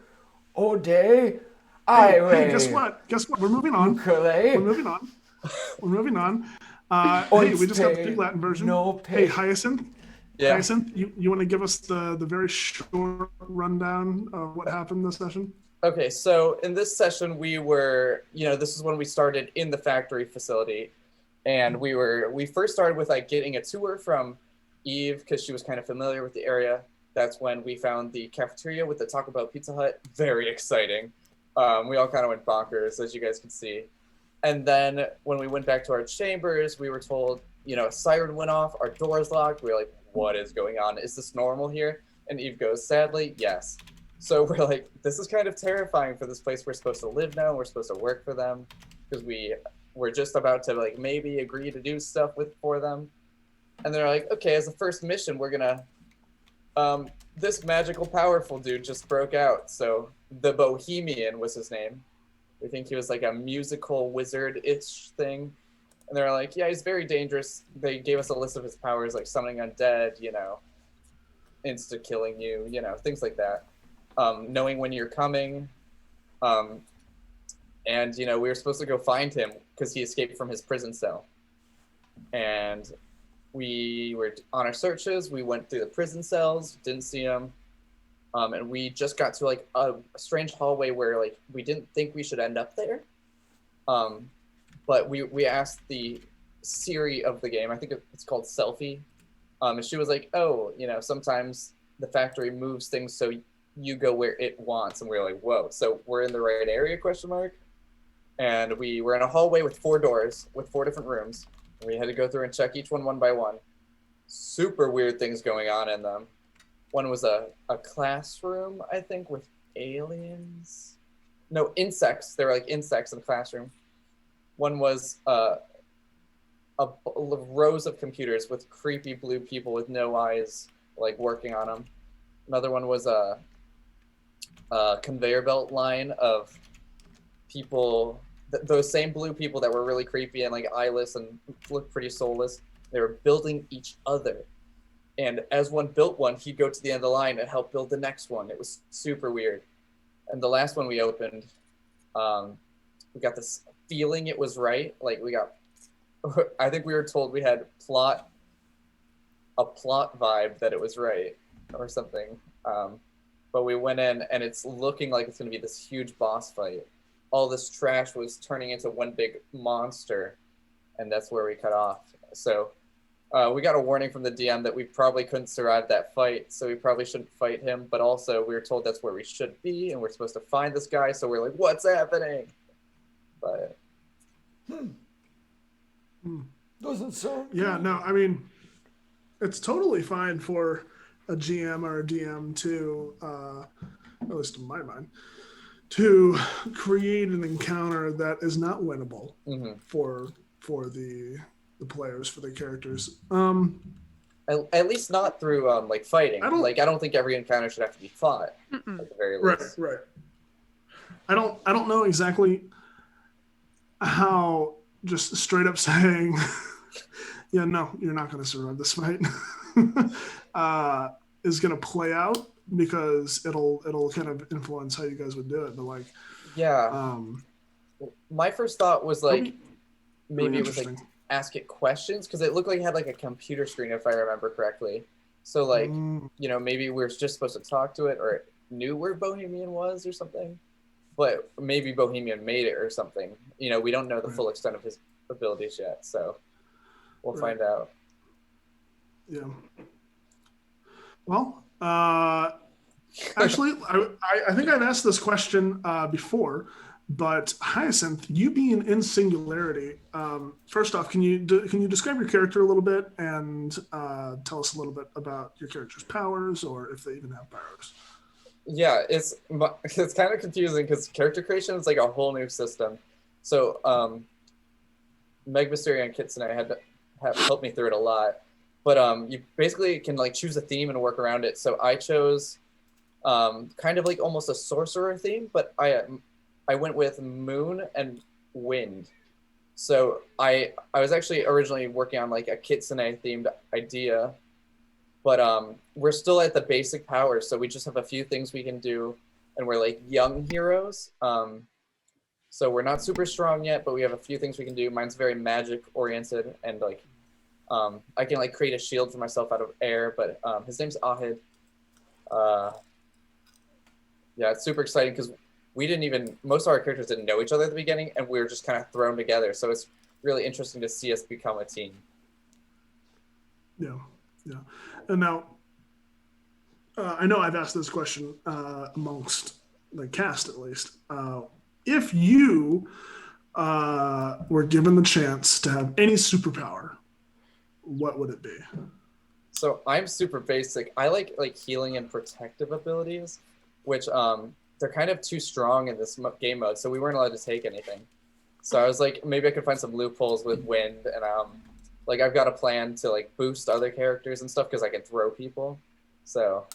Ode. Hey, guess what? We're moving on. Ukulele. We're moving on. Hey, we just got the big Latin version. No Hey, pay. Hyacinth. Yeah. Hyacinth, you want to give us the very short rundown of what happened this session? Okay, so in this session, we were, this is when we started in the factory facility, and we first started with like getting a tour from Eve because she was kind of familiar with the area. That's when we found the cafeteria with the Taco Bell Pizza Hut. Very exciting. We all kind of went bonkers, as you guys can see. And then when we went back to our chambers, we were told a siren went off, our doors locked. We were like, what is going on? Is this normal here? And Eve goes, sadly, yes. So we're like, this is kind of terrifying for this place we're supposed to live now. We're supposed to work for them because we're just about to like maybe agree to do stuff for them. And they're like, okay, as the first mission, we're gonna, this magical powerful dude just broke out. So the Bohemian was his name. We think he was like a musical wizard-ish thing. And they're like, yeah, he's very dangerous. They gave us a list of his powers, like summoning undead, insta-killing you, things like that. Knowing when you're coming. And, we were supposed to go find him because he escaped from his prison cell. And we were on our searches. We went through the prison cells, didn't see him. And we just got to like a strange hallway where like we didn't think we should end up there. But we asked the Siri of the game, I think it's called Selfie. And she was like, oh, sometimes the factory moves things so you go where it wants. And we were like, whoa, so we're in the right area, ? And we were in a hallway with 4 doors with 4 different rooms. And we had to go through and check each one by one. Super weird things going on in them. One was a classroom, I think, with aliens. No, insects. There were like insects in the classroom. One was rows of computers with creepy blue people with no eyes, like working on them. Another one was a conveyor belt line of people, those same blue people that were really creepy and like eyeless and looked pretty soulless. They were building each other. And as one built one, he'd go to the end of the line and help build the next one. It was super weird. And the last one we opened, we got this feeling it was right. Like I think we were told we had a plot vibe that it was right or something. But we went in and it's looking like it's going to be this huge boss fight. All this trash was turning into one big monster. And that's where we cut off. So we got a warning from the DM that we probably couldn't survive that fight. So we probably shouldn't fight him. But also we were told that's where we should be. And we're supposed to find this guy. So we're like, what's happening? But doesn't sound Yeah, good. no, I mean, it's totally fine for a GM or a DM to, at least in my mind, to create an encounter that is not winnable for the players, for the characters. At least not through like fighting. I don't think every encounter should have to be fought. At the very least. Right. I don't know exactly how just straight up saying, yeah, no, you're not going to survive this fight, is going to play out, because it'll kind of influence how you guys would do it. But like, yeah, my first thought was like, maybe it was like ask it questions, because it looked like it had like a computer screen, if I remember correctly. So like, maybe we're just supposed to talk to it, or it knew where Bohemian was or something. But maybe Bohemian made it or something. We don't know the full extent of his abilities yet, so we'll find out. Yeah. Well, actually, I think I've asked this question before, but Hyacinth, you being in Singularity, first off, can you describe your character a little bit and tell us a little bit about your character's powers, or if they even have powers? Yeah, it's kind of confusing because character creation is like a whole new system. So Meg Mysterio and Kits and I have helped me through it a lot. But you basically can like choose a theme and work around it. So I chose kind of like almost a sorcerer theme, but I went with moon and wind. So I was actually originally working on like a Kitsune themed idea, but we're still at the basic powers. So we just have a few things we can do, and we're like young heroes. So we're not super strong yet, but we have a few things we can do. Mine's very magic oriented, and like I can like create a shield for myself out of air, but his name's Ahid. Yeah, it's super exciting because most of our characters didn't know each other at the beginning, and we were just kind of thrown together. So it's really interesting to see us become a team. Yeah. And now, I know I've asked this question amongst the cast, at least. If you were given the chance to have any superpower, what would it be? So I'm super basic. I like healing and protective abilities, which they're kind of too strong in this game mode, so we weren't allowed to take anything. So I was like, maybe I could find some loopholes with wind, and like I've got a plan to like boost other characters and stuff because I can throw people. So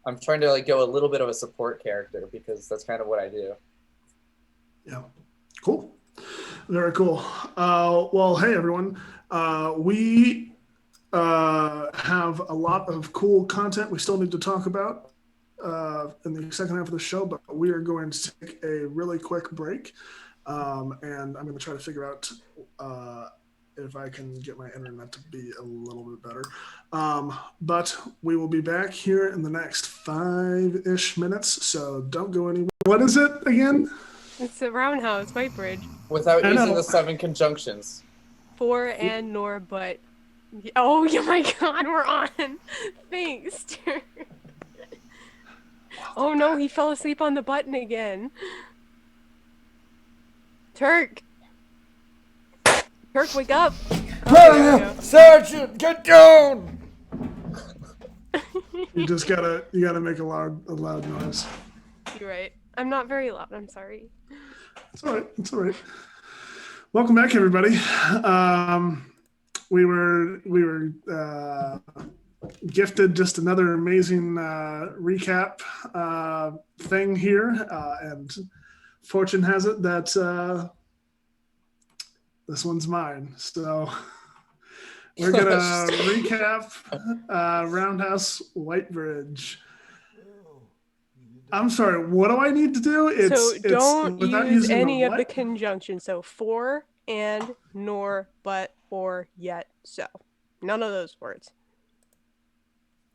I'm trying to like go a little bit of a support character because that's kind of what I do. Yeah, cool, very cool. Well, hey everyone, we have a lot of cool content we still need to talk about in the second half of the show, but we are going to take a really quick break, and I'm going to try to figure out if I can get my internet to be a little bit better. But we will be back here in the next 5-ish minutes, so don't go anywhere. What is it again? It's a roundhouse, White Bridge. Without using the 7 conjunctions. For and nor but. Oh my god, we're on. Thanks, Turk. Oh no, he fell asleep on the button again. Turk. Turk, wake up. Oh, Sergeant, get down! You gotta make a loud noise. You're right. I'm not very loud. I'm sorry. It's all right. It's all right. Welcome back, everybody. We were gifted just another amazing recap thing here, and fortune has it that this one's mine. So we're gonna recap Roundhouse White Bridge. I'm sorry, what do I need to do? Don't use any of the conjunctions. So for, and, nor, but, or, yet, so. None of those words.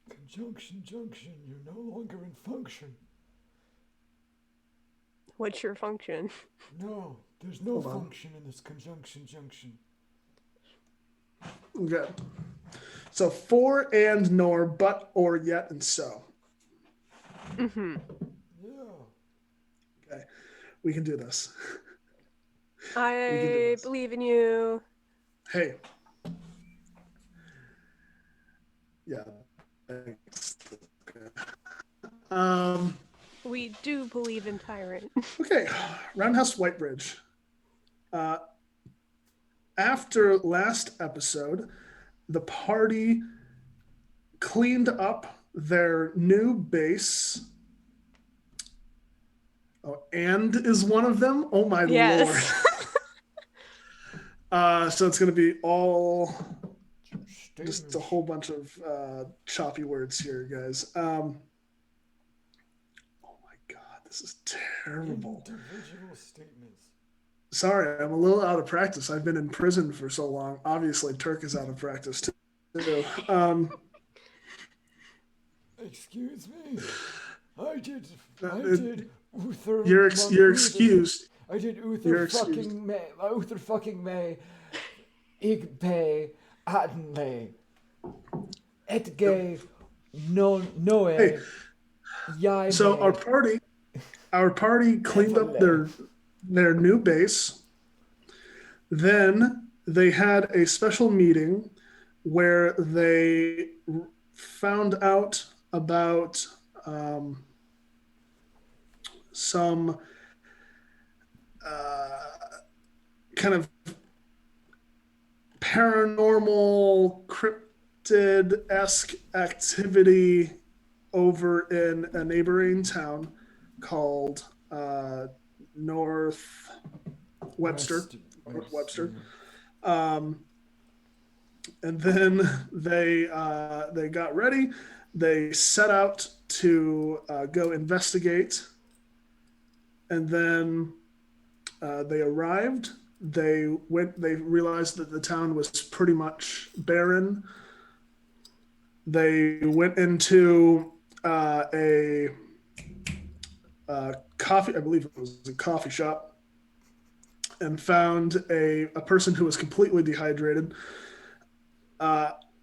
Conjunction, junction, you're no longer in function. What's your function? No, there's no function in this conjunction, junction. Okay. So for, and, nor, but, or, yet, and so. Mm-hmm. Yeah. Okay. We can do this. I believe in you. Hey. Yeah. Thanks. Okay. We do believe in Tyrant. Okay. Roundhouse White Bridge. After last episode, the party cleaned up their new base. Oh, and is one of them? Oh my lord. So it's going to be all just a whole bunch of choppy words here, guys. Oh my god, this is terrible. Individual statements. Sorry, I'm a little out of practice. I've been in prison for so long. Obviously, Turk is out of practice too. Excuse me. I did Uther. You're excused. I did Uther fucking May. Igpe Adenle. Etge Noe. Hey, so our party cleaned up their new base. Then they had a special meeting where they found out about some kind of paranormal cryptid-esque activity over in a neighboring town called North Webster. And then they got ready. They set out to go investigate. And then they arrived. They realized that the town was pretty much barren. They went into a coffee, I believe it was a coffee shop, and found a person who was completely dehydrated.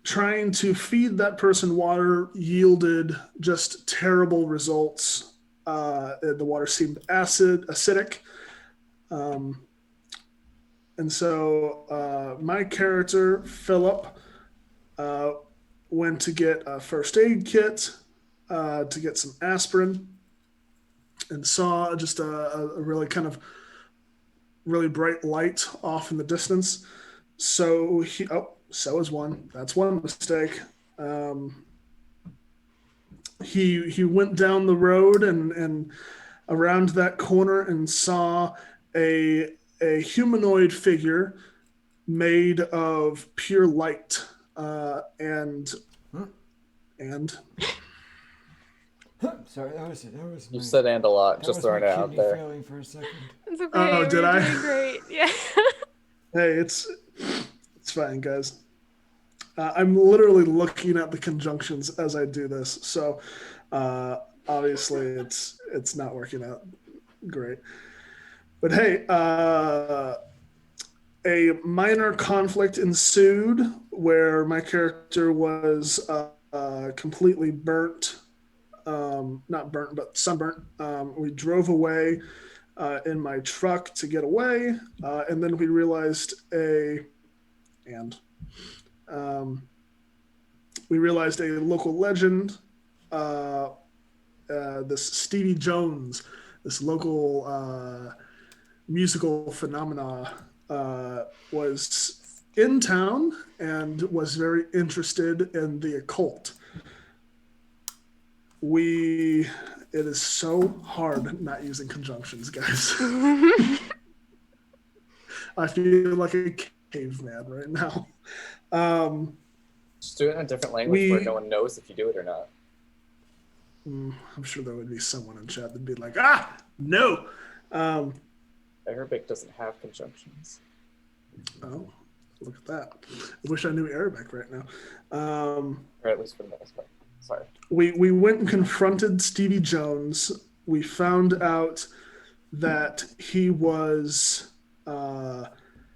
Trying to feed that person water yielded just terrible results. The water seemed acidic. And so my character, Philip, went to get a first aid kit, to get some aspirin, and saw just a really kind of really bright light off in the distance. So so is one. That's one mistake. He went down the road and around that corner and saw a humanoid figure made of pure light, and Sorry, that was You said "and" a lot. Just throwing it out kidney there. failing for a second. It's okay. Oh, did I? Doing great. Yeah. Hey, it's fine, guys. I'm literally looking at the conjunctions as I do this, so obviously it's not working out great. But hey, a minor conflict ensued where my character was completely burnt, not burnt, but sunburnt. We drove away in my truck to get away, and then we realized we realized a local legend, this Stevie Jones, this local musical phenomena, was in town and was very interested in the occult. It is so hard not using conjunctions, guys. I feel like a caveman right now. Just do it in a different language where no one knows if you do it or not. I'm sure there would be someone in chat that'd be like, no. Arabic doesn't have conjunctions. Oh, look at that. I wish I knew Arabic right now. Or at least for the most part. Sorry. We went and confronted Stevie Jones. We found out that he was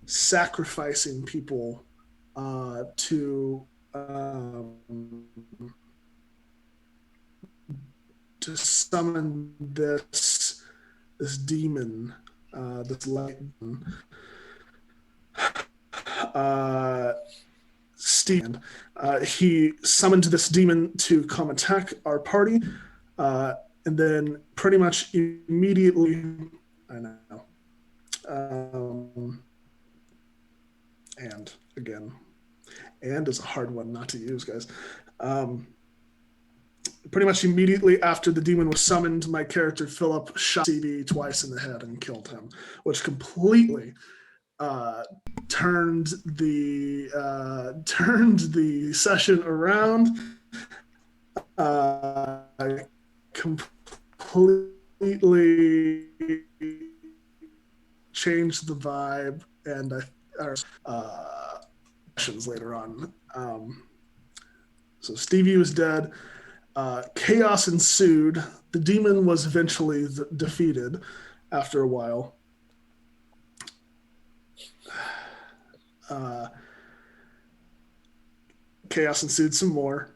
sacrificing people to summon this demon, this light. Steve, he summoned this demon to come attack our party, and then pretty much immediately, I know, and again, and is a hard one not to use, guys. Pretty much immediately after the demon was summoned, my character Philip shot CB twice in the head and killed him, which completely turned the session around. Completely changed the vibe, and sessions later on. So Stevie was dead. Chaos ensued. The demon was eventually defeated after a while. Chaos ensued some more.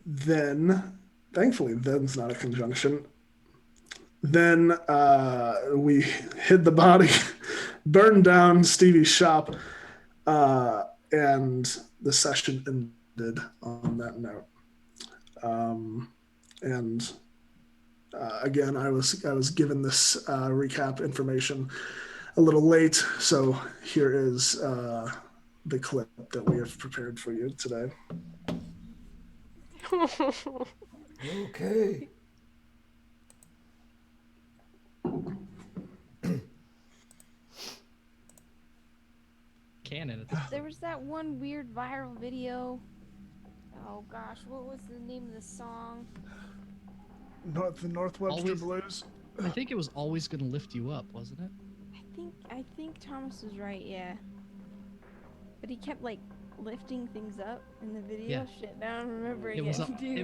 Then, thankfully, then's not a conjunction. Then we hid the body, burned down Stevie's shop, and the session ended on that note. Again, I was given this recap information a little late, so here is the clip that we have prepared for you today. Okay. Canon. There was that one weird viral video. Oh gosh, what was the name of the song? The Northwebster Blues. I think it was Always Gonna Lift You Up, wasn't it? I think Thomas was right, yeah. But he kept like lifting things up in the video. Yeah. Shit, now I'm remembering It was dude.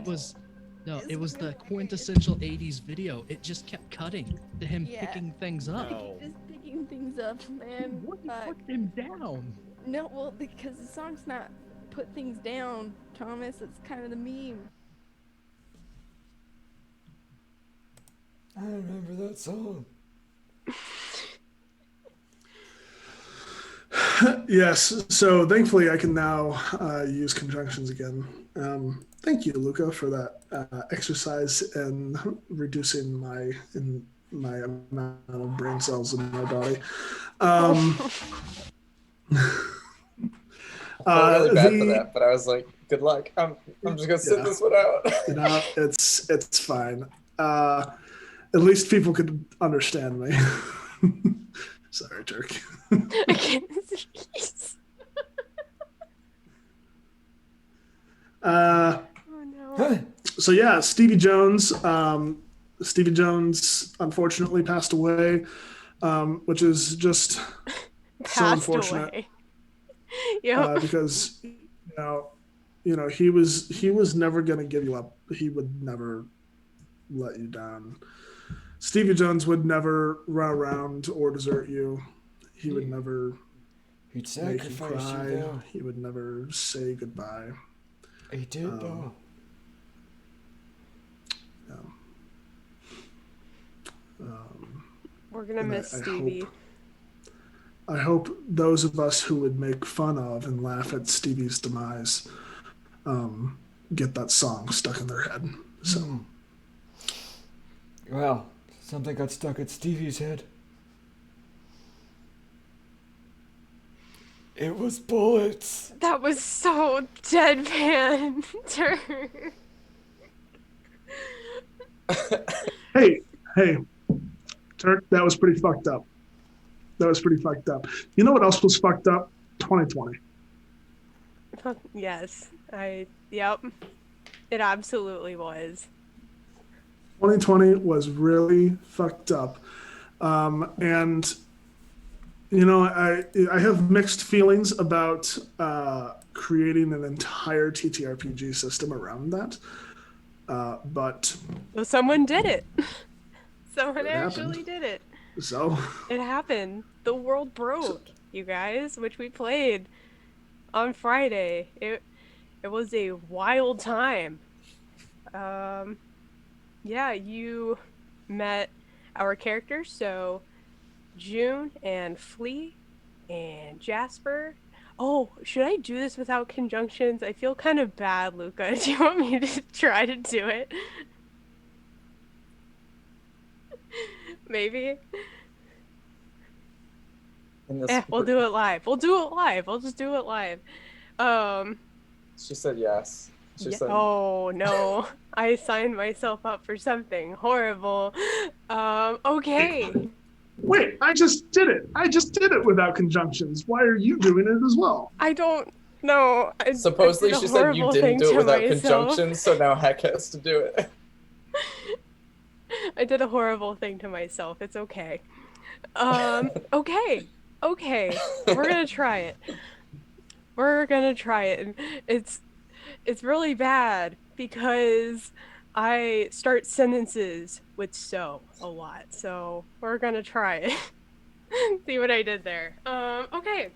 it was the quintessential 80s video. It just kept cutting to him picking things up. Just picking things up, man. What put him down? No, well, because the song's not put things down, Thomas. It's kind of the meme. I remember that song. Yes. So thankfully, I can now use conjunctions again. Thank you, Luca, for that exercise in reducing my amount of brain cells in my body. I felt really bad for that, but I was like, "Good luck. I'm just gonna sit this one out." It's fine. At least people could understand me. Sorry, Turk. I can't sneeze. Oh no. So yeah, Stevie Jones. Stevie Jones unfortunately passed away, which is just so unfortunate. Away. Yep. Because he was never gonna give you up. He would never let you down. Stevie Jones would never run around or desert you. He would never He'd sacrifice you, though. He would never say goodbye. He did, though. We're gonna miss Stevie. I hope those of us who would make fun of and laugh at Stevie's demise get that song stuck in their head. So, well, something got stuck at Stevie's head. It was bullets. That was so deadpan. Hey, Turk, that was pretty fucked up. You know what else was fucked up? 2020. Yes, yep. It absolutely was. 2020 was really fucked up. And I have mixed feelings about creating an entire TTRPG system around that. But well, someone did it. Someone actually did it. So it happened. The world broke, you guys, which we played on Friday. It was a wild time. Yeah, you met our characters, so June and Flea and Jasper. Oh, should I do this without conjunctions? I feel kind of bad, Luca. Do you want me to try to do it? Maybe. We'll do it live. We'll just do it live. She said yes. She said... Oh no, I signed myself up for something horrible. Okay. Wait, I just did it without conjunctions. Why are you doing it as well? I don't know. Supposedly she said you didn't do it without conjunctions, so now Heck has to do it. I did a horrible thing to myself. It's okay. Okay. We're gonna try it. And it's really bad because I start sentences with so a lot. So we're gonna try it. See what I did there. Okay.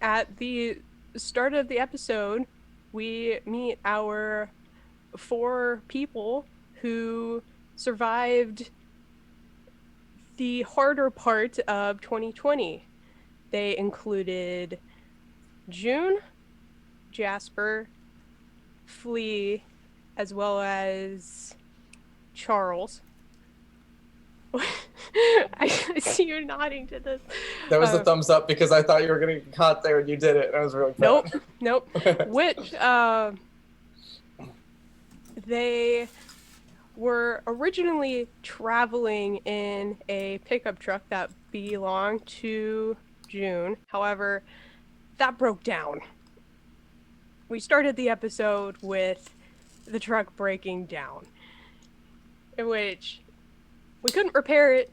At the start of the episode, we meet our 4 people who survived the harder part of 2020. They included June, Jasper, Flea, as well as Charles. I see you nodding to this. That was a thumbs up because I thought you were going to get caught there and you did it. And I was really proud. Nope. Which, they were originally traveling in a pickup truck that belonged to June. However, that broke down. We started the episode with the truck breaking down, in which we couldn't repair it,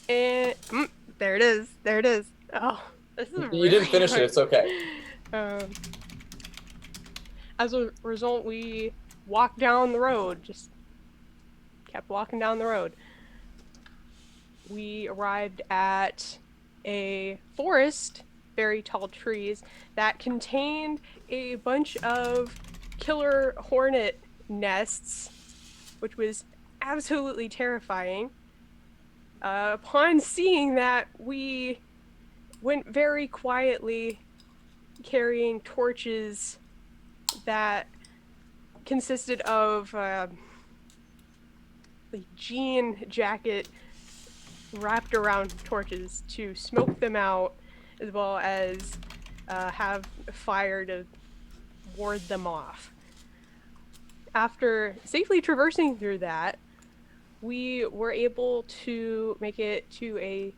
and there it is. Oh, this is really you didn't finish it. It's okay. As a result, we walked down the road. Just kept walking down the road. We arrived at a forest, very tall trees, that contained a bunch of killer hornet nests, which was absolutely terrifying. Upon seeing that, we went very quietly, carrying torches that consisted of a jean jacket wrapped around torches to smoke them out, as well as have fire to ward them off. After safely traversing through that, we were able to make it to a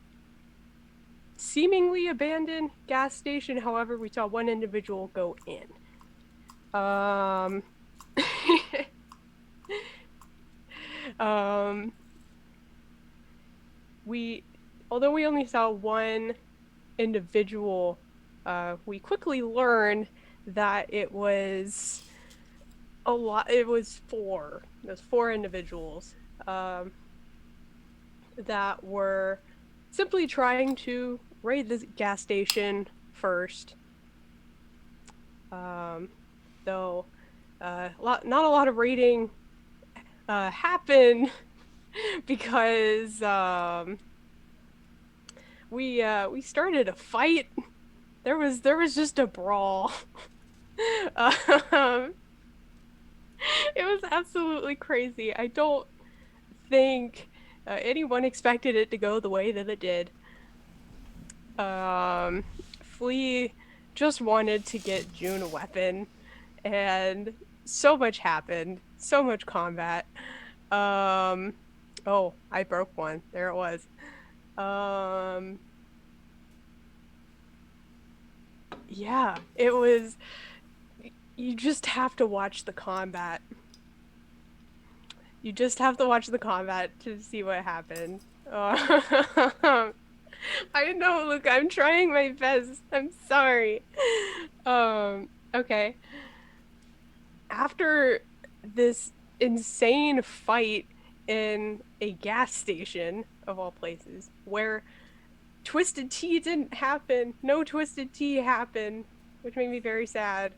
seemingly abandoned gas station. However, we saw one individual go in. Although we only saw one individual, we quickly learned that it was a lot. It was four. It was four individuals that were simply trying to raid the gas station first. Though not a lot of raiding happened because we started a fight. There was just a brawl. It was absolutely crazy. I don't think anyone expected it to go the way that it did. Flea just wanted to get June a weapon, and so much happened. So much combat. Oh, I broke one. There it was. Yeah, it was... You just have to watch the combat. You just have to watch the combat to see what happened. I know, look, I'm trying my best. I'm sorry. Okay. After this insane fight in a gas station, of all places, where Twisted Tea didn't happen, no Twisted Tea happened, which made me very sad.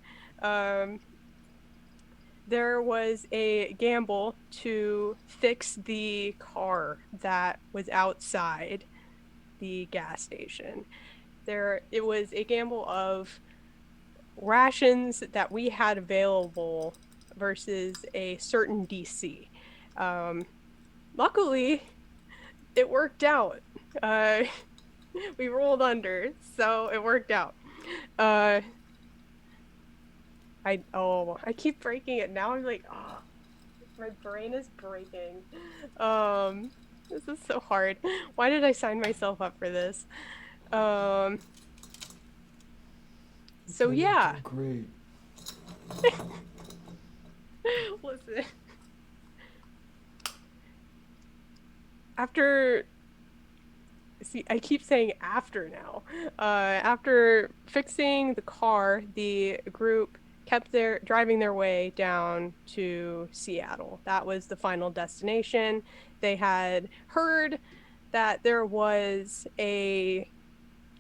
There was a gamble to fix the car that was outside the gas station. It was a gamble of rations that we had available versus a certain DC. Luckily, it worked out. We rolled under, so it worked out. I keep breaking it now. I'm like, oh, my brain is breaking. This is so hard. Why did I sign myself up for this? So yeah. Great. Listen. After... See, I keep saying after now. After fixing the car, the group kept driving their way down to Seattle. That was the final destination. They had heard that there was a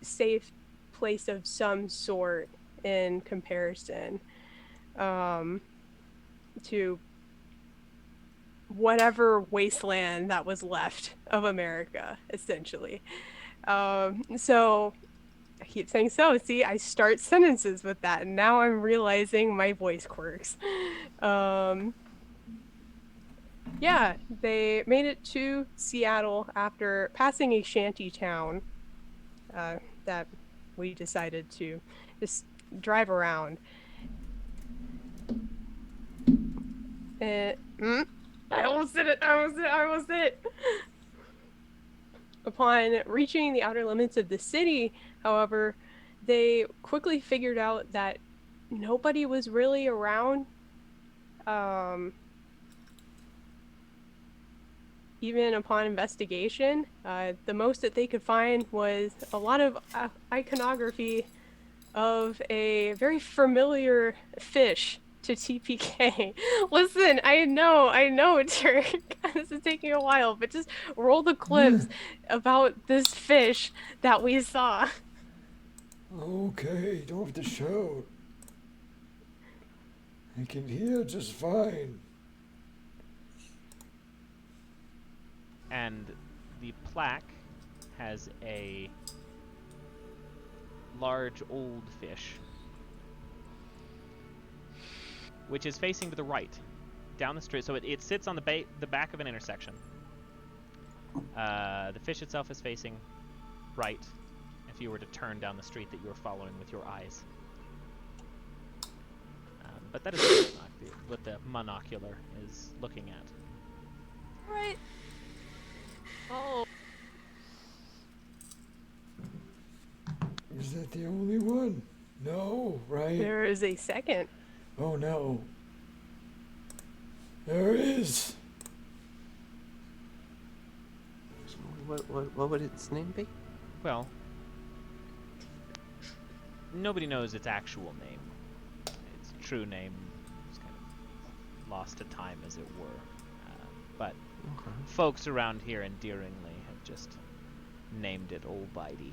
safe place of some sort in comparison to whatever wasteland that was left of America, essentially. So I keep saying so. See, I start sentences with that, and now I'm realizing my voice quirks. Yeah, they made it to Seattle after passing a shanty town that we decided to just drive around. I almost did it! I almost did it! Upon reaching the outer limits of the city, however, they quickly figured out that nobody was really around. Even upon investigation, the most that they could find was a lot of iconography of a very familiar fish to TPK. Listen, I know, Turk. This is taking a while, but just roll the clips about this fish that we saw. Okay, don't have to shout. I can hear just fine. And the plaque has a large old fish, which is facing to the right, down the street. So it sits on the back of an intersection. The fish itself is facing right, if you were to turn down the street that you're following with your eyes. But that is what the monocular is looking at. Right. Oh. Is that the only one? No, right? There is a second. Oh no. There is. What would its name be? Well, nobody knows its actual name. Its true name is kind of lost to time, as it were. But folks around here endearingly have just named it Ol'Bitey.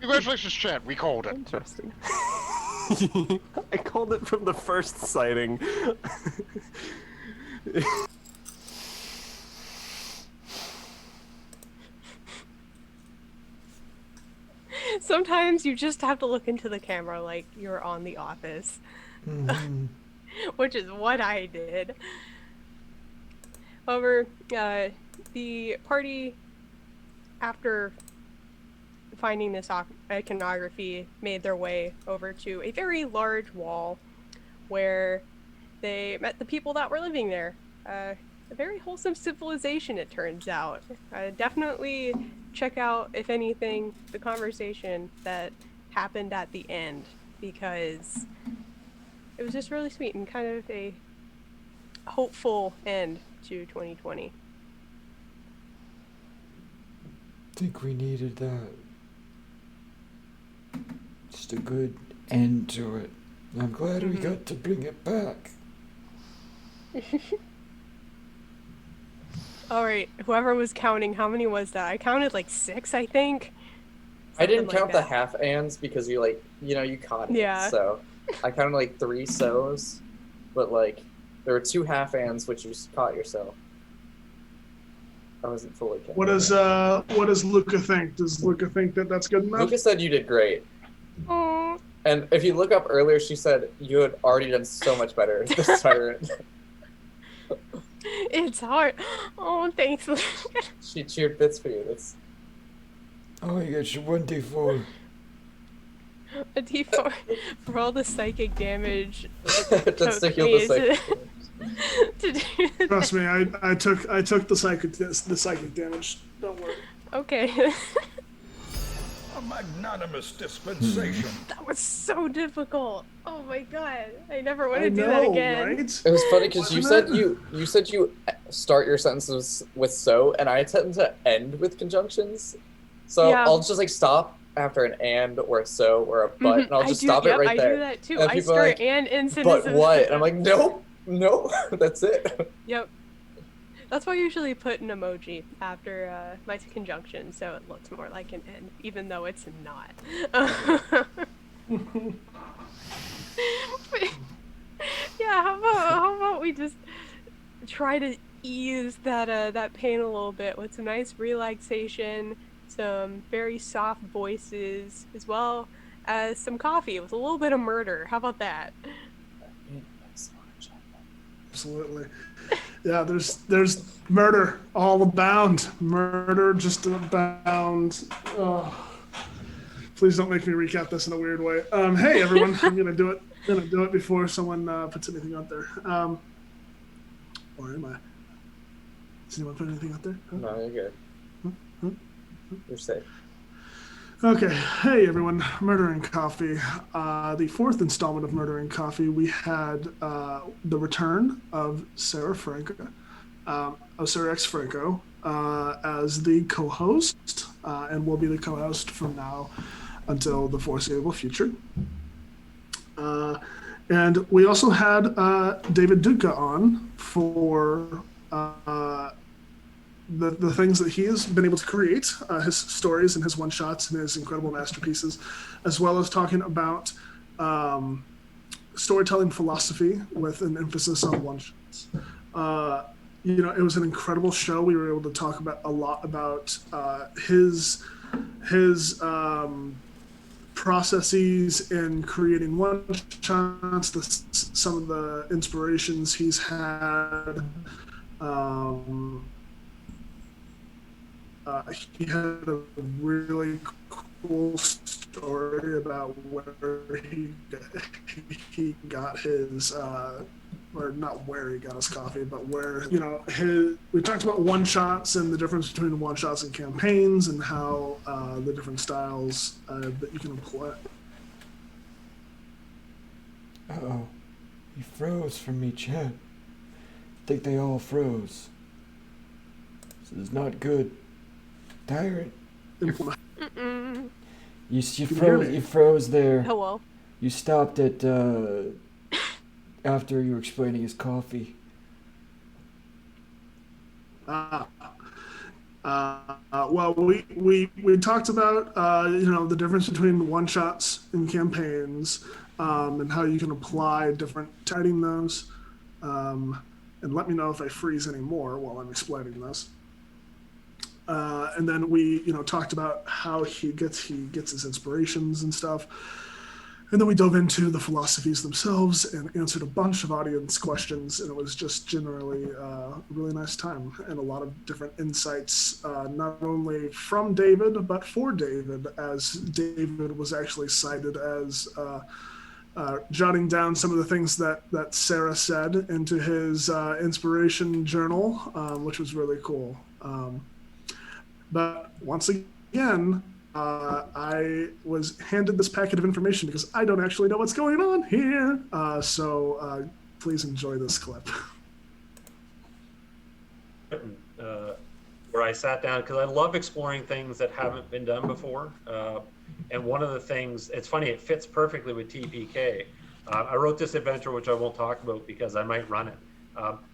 Congratulations, Chad. We called it. Interesting. I called it from the first sighting. Sometimes you just have to look into the camera like you're on The Office. Mm-hmm. Which is what I did. However, the party, after finding this iconography, made their way over to a very large wall where they met the people that were living there. A very wholesome civilization, it turns out. Definitely check out, if anything, the conversation that happened at the end, because it was just really sweet and kind of a hopeful end to 2020. I think we needed that. Just a good end to it. I'm glad we got to bring it back. Alright, whoever was counting, how many was that? I counted like 6, I think. I didn't Something count like the half ands because you you caught it. Yeah. So I counted like 3 so's, but like there were 2 half ands which you caught yourself. I wasn't fully counting. What does Luca think? Does Luca think that that's good enough? Luca said you did great. Oh. And if you look up earlier, she said you had already done so much better this Tyrant. It's hard. Oh, thanks. She cheered bits for you. That's. Oh, you got your 1d4. A d4 for all the psychic damage. Just to heal the psychic damage. Trust me, I took the psychic damage. Don't worry. Okay. A magnanimous dispensation. That was so difficult. Oh my god. I never want to do that again. Right? It was funny because you said you start your sentences with so, and I tend to end with conjunctions. So Yeah. I'll just like stop after an and or a so or a but, and I'll just stop it right there. I do that too. And I people are start like, and in sentences. But what? And I'm like, no, that's it. Yep. That's why I usually put an emoji after my conjunction, so it looks more like an N, even though it's not. But, yeah, how about we just try to ease that pain a little bit with some nice relaxation, some very soft voices, as well as some coffee with a little bit of murder. How about that? Absolutely. Yeah, there's murder all abound. Murder just abound. Oh. Please don't make me recap this in a weird way. Hey everyone, I'm gonna do it before someone puts anything out there. Or am I? Does anyone put anything out there? Huh? No, you're good. You're safe. Okay, hey everyone, Murder and Coffee. The 4th installment of Murder and Coffee, we had the return of Sarah Franco, Sarah X Franco, as the co-host, and will be the co-host from now until the foreseeable future. And we also had David Duca on for the things that he has been able to create, his stories and his one-shots and his incredible masterpieces, as well as talking about storytelling philosophy with an emphasis on one-shots. It was an incredible show. We were able to talk about a lot about his his processes in creating one shots, some of the inspirations he's had. He had a really cool story about where he got his, or not where he got his coffee, but where, we talked about one shots and the difference between one shots and campaigns and how the different styles that you can employ. Uh-oh. He froze from me, chat. I think they all froze. This is not good. Tyrant. You froze there. Hello. You stopped at after you were explaining his coffee. Well, we talked about the difference between one shots and campaigns, and how you can apply different tiding those, and let me know if I freeze anymore while I'm explaining this. And then we, talked about how he gets his inspirations and stuff. And then we dove into the philosophies themselves and answered a bunch of audience questions. And it was just generally a really nice time and a lot of different insights, not only from David, but for David, as David was actually cited as jotting down some of the things that Sarah said into his inspiration journal, which was really cool. But once again, I was handed this packet of information because I don't actually know what's going on here. So please enjoy this clip. Where I sat down, because I love exploring things that haven't been done before. And one of the things, it's funny, it fits perfectly with TPK. I wrote this adventure, which I won't talk about because I might run it.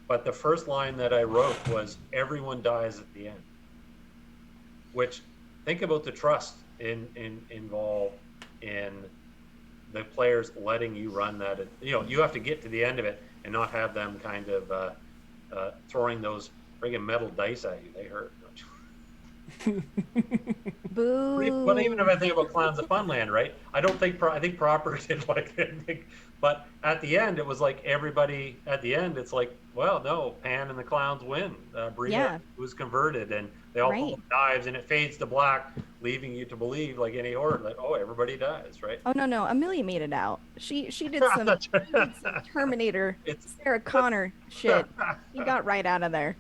But the first line that I wrote was, everyone dies at the end. Which, think about the trust involved in the players letting you run that. You have to get to the end of it and not have them kind of throwing those friggin' metal dice at you. They hurt. Boo. But even if I think about Clowns of Funland, right? I think Proper did like it. But at the end, it was like everybody, at the end, it's like, well, no, Pan and the clowns win. Bria was converted, and they all pull dives, and it fades to black, leaving you to believe, like any horror, like, oh, everybody dies, right? Oh, no, Amelia made it out. She did some, Terminator, Sarah Connor shit. She got right out of there.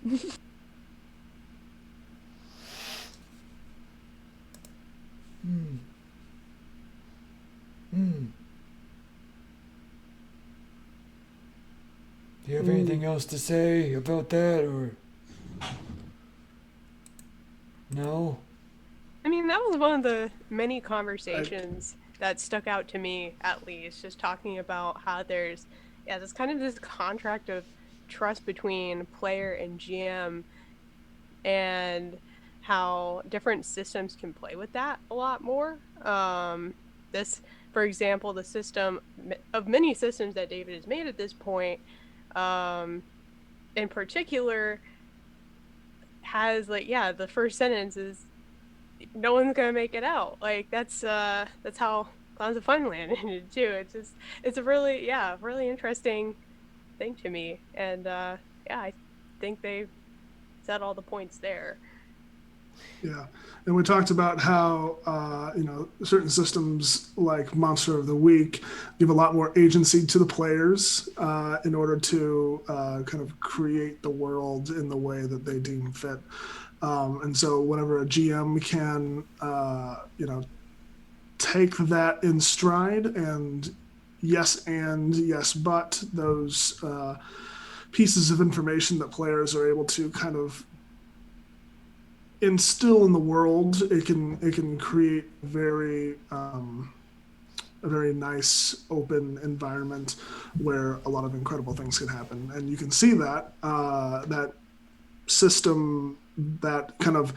Do you have anything else to say about that, or no? I mean, that was one of the many conversations that stuck out to me, at least, just talking about how there's this kind of this contract of trust between player and GM, and how different systems can play with that a lot more. This, for example, the system of many systems that David has made at this point, in particular, has the first sentence is, no one's gonna make it out. Like that's how Clowns of Funland ended too. It's a really interesting thing to me, and I think they said all the points there. Yeah, and we talked about how certain systems like Monster of the Week give a lot more agency to the players in order to kind of create the world in the way that they deem fit. And so whenever a GM can take that in stride and yes but those pieces of information that players are able to kind of instill in the world, it can create a very nice open environment where a lot of incredible things can happen. And you can see that that system, that kind of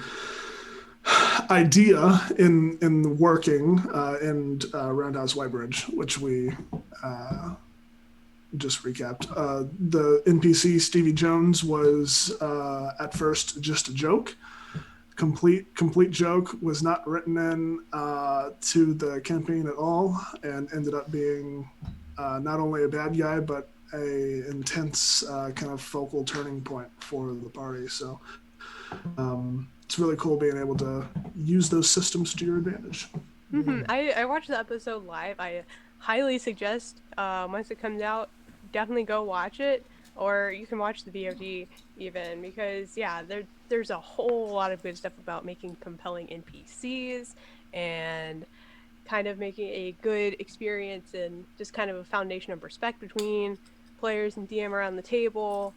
idea in working in Roundhouse Weybridge, which we just recapped. The NPC Stevie Jones was at first just a joke, complete joke, was not written in to the campaign at all, and ended up being not only a bad guy but a intense kind of focal turning point for the party. So it's really cool being able to use those systems to your advantage. I watched the episode live. I highly suggest once it comes out, definitely go watch it, or you can watch the VOD even, because there's a whole lot of good stuff about making compelling NPCs and kind of making a good experience and just kind of a foundation of respect between players and DM around the table.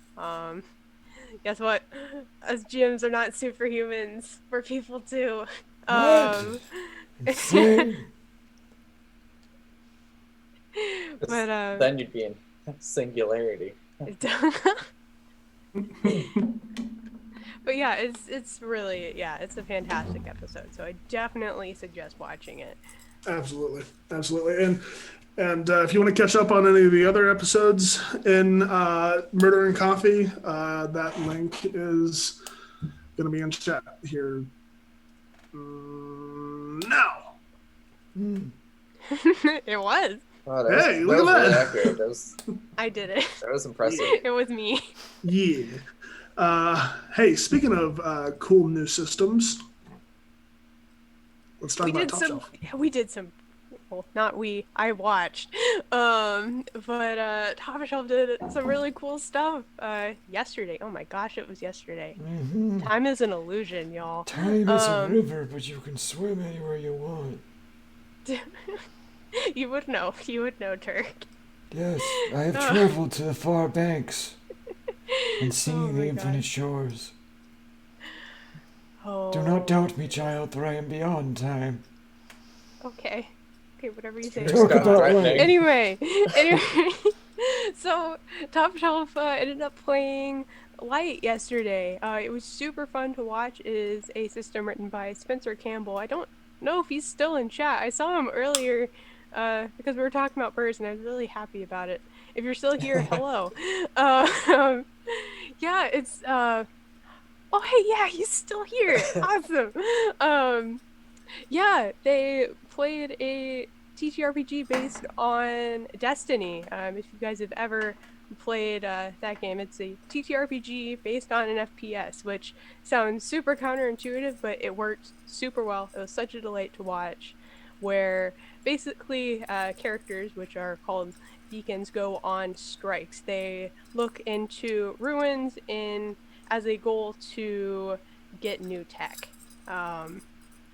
Guess what? Us GMs are not superhumans. We're people too. What? Insane. But then you'd be in singularity. But yeah, it's really, it's a fantastic episode. So I definitely suggest watching it. Absolutely. And if you want to catch up on any of the other episodes in Murder and Coffee, that link is going to be in chat here now. It was. Oh, hey, that look was at really that. accurate. I did it. That was impressive. It was me. Yeah. Hey, speaking of cool new systems, let's talk about Top Shelf. We did some. Well, not we. I watched. But Top Shelf did some really cool stuff yesterday. Oh my gosh, it was yesterday. Time is an illusion, y'all. Time is a river, but you can swim anywhere you want. You would know. You would know, Turk. Yes, I have traveled to the far banks and seen the infinite shores. Do not doubt me, child, for I am beyond time. Okay, whatever you say. Talk about light. Anyway, so Top Shelf ended up playing Light yesterday. It was super fun to watch. It is a system written by Spencer Campbell. I don't know if he's still in chat. I saw him earlier because we were talking about birds, and I was really happy about it. If you're still here, hello. Yeah, it's oh hey, yeah, he's still here. Awesome. Yeah, they played a TTRPG based on Destiny. If you guys have ever played that game, it's a TTRPG based on an FPS, which sounds super counterintuitive, but it worked super well. It was such a delight to watch, where basically characters, which are called beacons, go on strikes. They look into ruins as a goal to get new tech.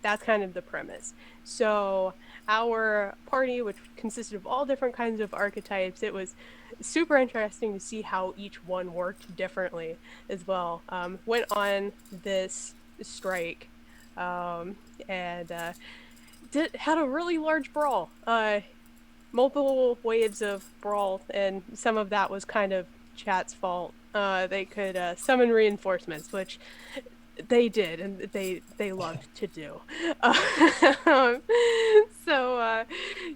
That's kind of the premise. So our party, which consisted of all different kinds of archetypes, it was super interesting to see how each one worked differently as well. Went on this strike and had a really large brawl. Multiple waves of brawl, and some of that was kind of chat's fault. They could summon reinforcements, which they did, and they loved to do.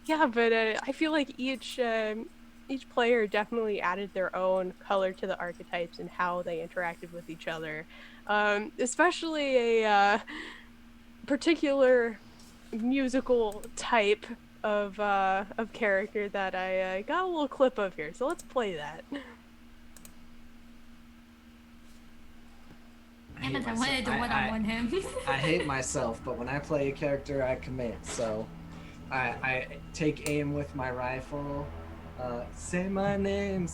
Yeah, but I feel like each player definitely added their own color to the archetypes and how they interacted with each other. Especially a particular musical type of character that I got a little clip of here. So let's play that. I wanted to one-on-one him. I hate myself, but when I play a character, I commit. So I take aim with my rifle. Say my name,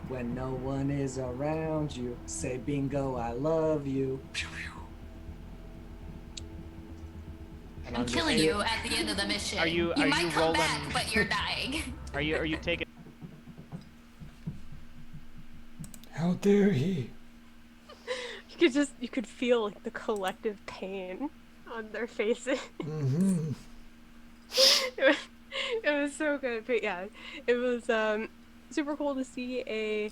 when no one is around you. Say bingo, I love you. I'm killing you at the end of the mission. You might come back, but you're dying. Are you taking? How dare he? You could feel like the collective pain on their faces. It was so good. But yeah, it was super cool to see a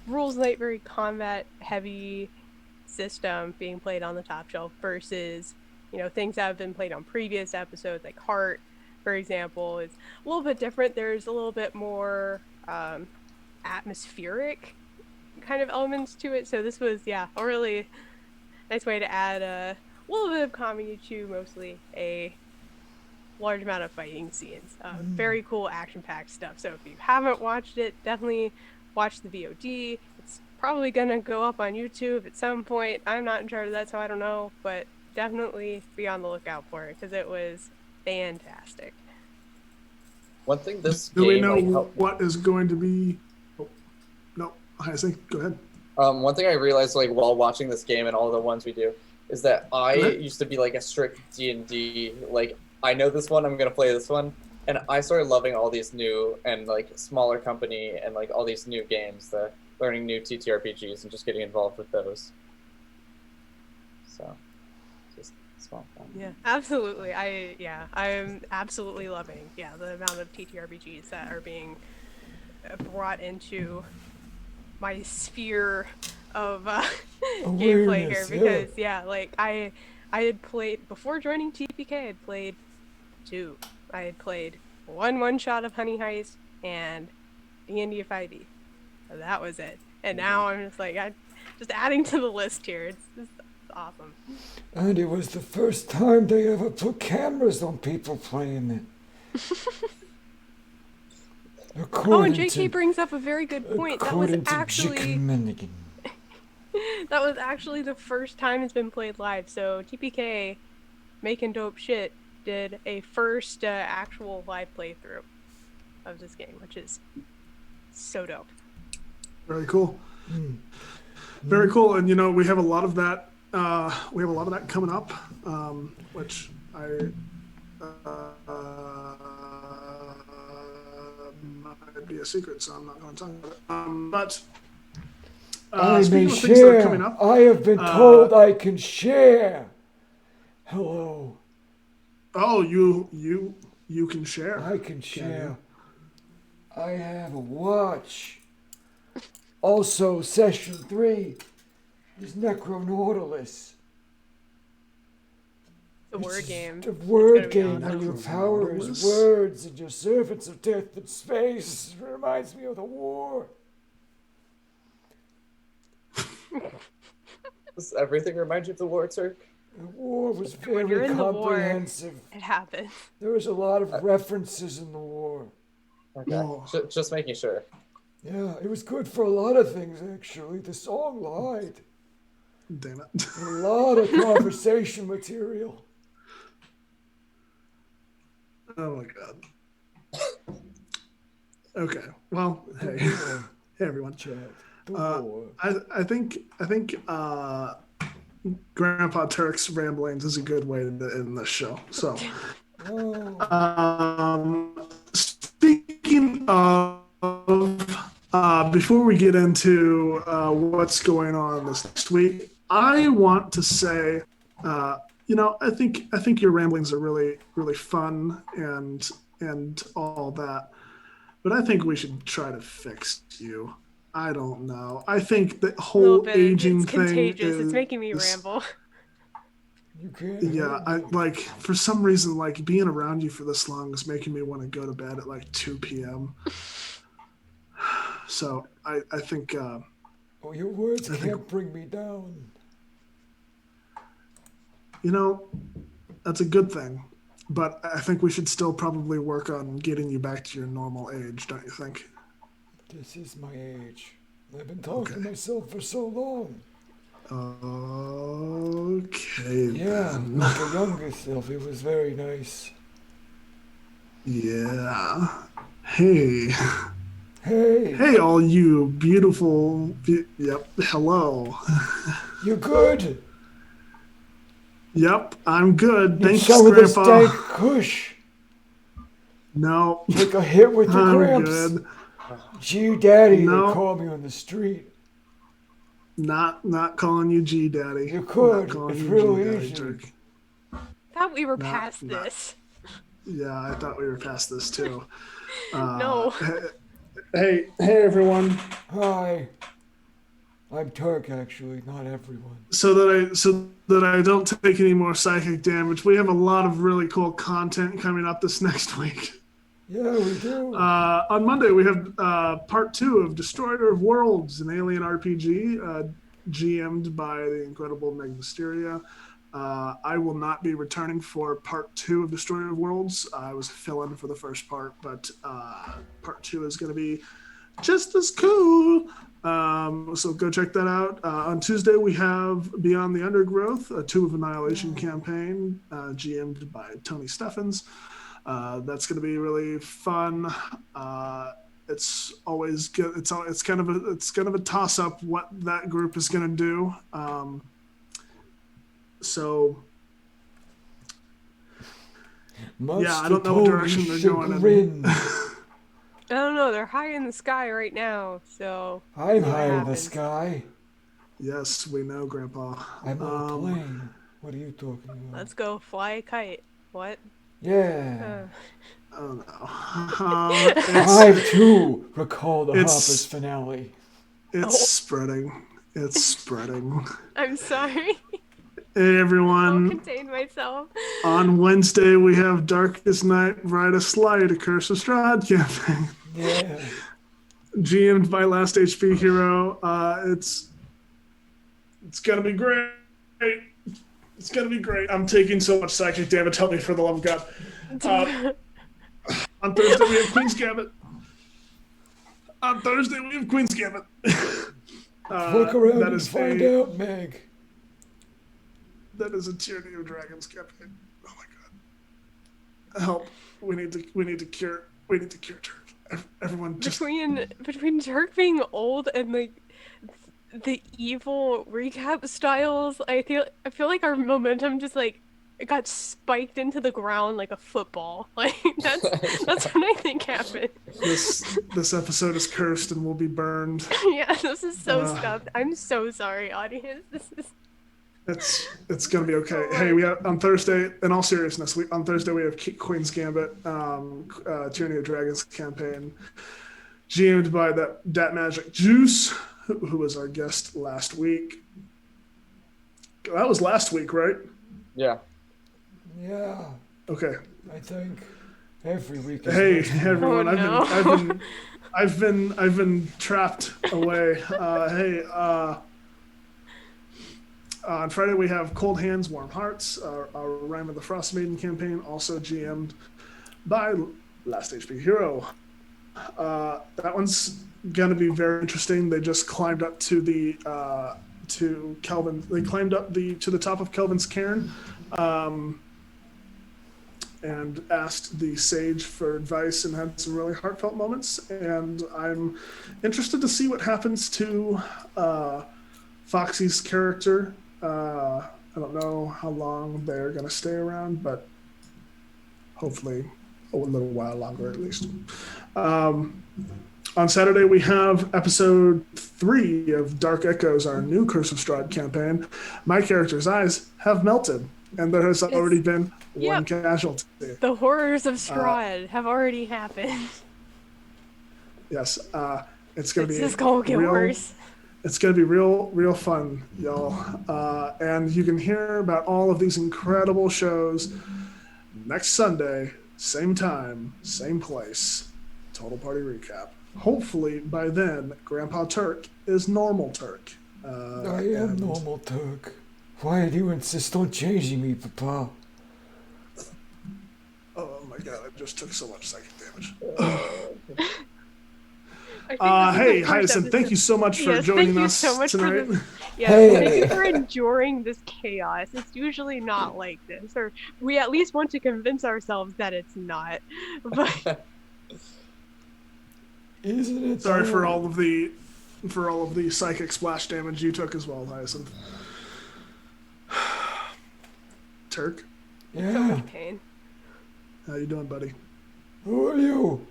rules light, very combat heavy system being played on the Top Shelf versus, things that have been played on previous episodes, like Heart, for example, is a little bit different. There's a little bit more atmospheric kind of elements to it. So this was, a really nice way to add a little bit of comedy to mostly a large amount of fighting scenes. Very cool action-packed stuff. So if you haven't watched it, definitely watch the VOD. It's probably gonna go up on YouTube at some point. I'm not in charge of that, so I don't know, but definitely be on the lookout for it because it was fantastic. One thing this Do game we know like, helped what is going to be? Oh, no, Hyacinth, go ahead. one thing I realized like while watching this game and all the ones we do is that I used to be like a strict D&D, like I know this one, I'm gonna play this one, and I started loving all these new and like smaller company and like all these new games, learning new TTRPGs and just getting involved with those. So, just small fun. Yeah, absolutely. I'm absolutely loving the amount of TTRPGs that are being brought into my sphere of gameplay here because like I had played before joining TPK. I had played 2. I had played one shot of Honey Heist and D&D 5e. So that was it. And now I'm just like just adding to the list here. It's awesome. And it was the first time they ever put cameras on people playing it. And JK brings up a very good point. That was actually the first time it's been played live. So TPK, making dope shit, did a first actual live playthrough of this game, which is so dope. Very cool. Very cool. And we have a lot of that. We have a lot of that coming up, which I might be a secret, so I'm not going to talk about it. But I speaking may of things that are share. coming up, I have been told I can share. Hello. Oh, you can share. I can share. I have a watch. Also, session 3 is Necronautilus. The word game. The word game where your power is words and your servants of death and space. It reminds me of the war. Does everything remind you of the war, Turk? The war was When you're very in the war, comprehensive. it happens. There was a lot of references in the war. Okay, just making sure. Yeah, it was good for a lot of things, actually. The song lied. Damn it. A lot of conversation material. Oh my god. Okay. Well, hey. Hey everyone. I think Grandpa Turk's ramblings is a good way to end this show. So, speaking of, before we get into what's going on this next week, I want to say, I think your ramblings are really, really fun and all that, but I think we should try to fix you. I don't know. I think the whole aging it's thing contagious. is, It's making me ramble. Yeah, I like for some reason like being around you for this long is making me want to go to bed at like 2 p.m. So I think. Your words can't bring me down. That's a good thing, but I think we should still probably work on getting you back to your normal age, don't you think? This is my age. I've been talking to myself for so long. Okay. Yeah, then. like a younger self. It was very nice. Yeah. Hey. Hey, all you beautiful. Yep. Hello. You good? Yep, I'm good. Thanks, some of Grandpa. the stank kush. No. Take a hit with the I'm gramps. good. G Daddy, No. they call me on the street. Not calling you G Daddy. You could. Not calling It's you real G-Daddy, easy. Turk. Thought we were past this. Yeah, I thought we were past this too. No. Hey, everyone. Hi. I'm Turk, actually, not everyone. So that I don't take any more psychic damage, we have a lot of really cool content coming up this next week. Yeah, we do. On Monday, we have part 2 of Destroyer of Worlds, an alien RPG. GM'd by the incredible Meg Mysteria. I will not be returning for part 2 of Destroyer of Worlds. I was fill-in for the first part, but part 2 is going to be just as cool. So go check that out. On Tuesday, we have Beyond the Undergrowth, a Tomb of Annihilation campaign, GM'd by Tony Steffens. That's going to be really fun. It's always good. It's kind of a toss-up what that group is going to do. So yeah, I don't know what direction they're going in. I don't know. They're high in the sky right now, so. I'm high in the sky. Yes, we know, Grandpa. I'm on a plane. What are you talking about? Let's go fly a kite. What? Yeah. Oh no. I too recall the Hoppers finale. It's spreading. It's spreading. I'm sorry. Hey everyone. I'll contain myself. On Wednesday we have Darkest Night, Brightest Light, a Curse of Strahd campaign. Yeah. GM'd by Last HP Hero. It's gonna be great. It's gonna be great. I'm taking so much psychic damage. Help me for the love of God. On Thursday we have Queen's Gambit. Look around and find out, Meg. That is a Tyranny of Dragons campaign. Oh my god! Help! We need to cure Turk. Everyone just between Turk being old and like the evil recap styles, I feel like our momentum just like it got spiked into the ground like a football. Like that's what I think happened. This episode is cursed and will be burned. Yeah, this is so scuffed. I'm so sorry, audience. This is. It's gonna be okay. Hey, we have on Thursday. In all seriousness, on Thursday we have Queen's Gambit, Tyranny of Dragons campaign, GM'd by that Magic Juice, who was our guest last week. That was last week, right? Yeah. Yeah. Okay. I think every week. Hey everyone, Oh, no. I've been trapped away. On Friday we have Cold Hands, Warm Hearts, our Rime of the Frost Maiden campaign, also GM'd by Last HP Hero. That one's gonna be very interesting. They just climbed up to the to Kelvin. They climbed up to the top of Kelvin's cairn, and asked the sage for advice and had some really heartfelt moments. And I'm interested to see what happens to Foxy's character. I don't know how long they're going to stay around, but hopefully a little while longer at least. On Saturday, we have episode 3 of Dark Echoes, our new Curse of Strahd campaign. My character's eyes have melted, and there has already been one casualty. The horrors of Strahd have already happened. Yes, it's going to be just gonna get worse. It's going to be real fun, y'all. And you can hear about all of these incredible shows next Sunday, same time, same place. Total Party Recap. Hopefully, by then, Grandpa Turk is normal Turk. I am normal Turk. Why do you insist on changing me, Papa? Oh my god, I just took so much psychic damage. Hey, Hyacinth, thank you so much for joining us tonight. Thank you for enduring this chaos. It's usually not like this, or we at least want to convince ourselves that it's not. But isn't it? Sorry for all of the psychic splash damage you took as well, Hyacinth. Turk. Yeah. So much pain. How you doing, buddy? Who are you?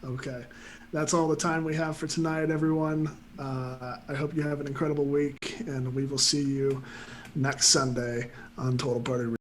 Okay. That's all the time we have for tonight, everyone. I hope you have an incredible week, and we will see you next Sunday on Total Party.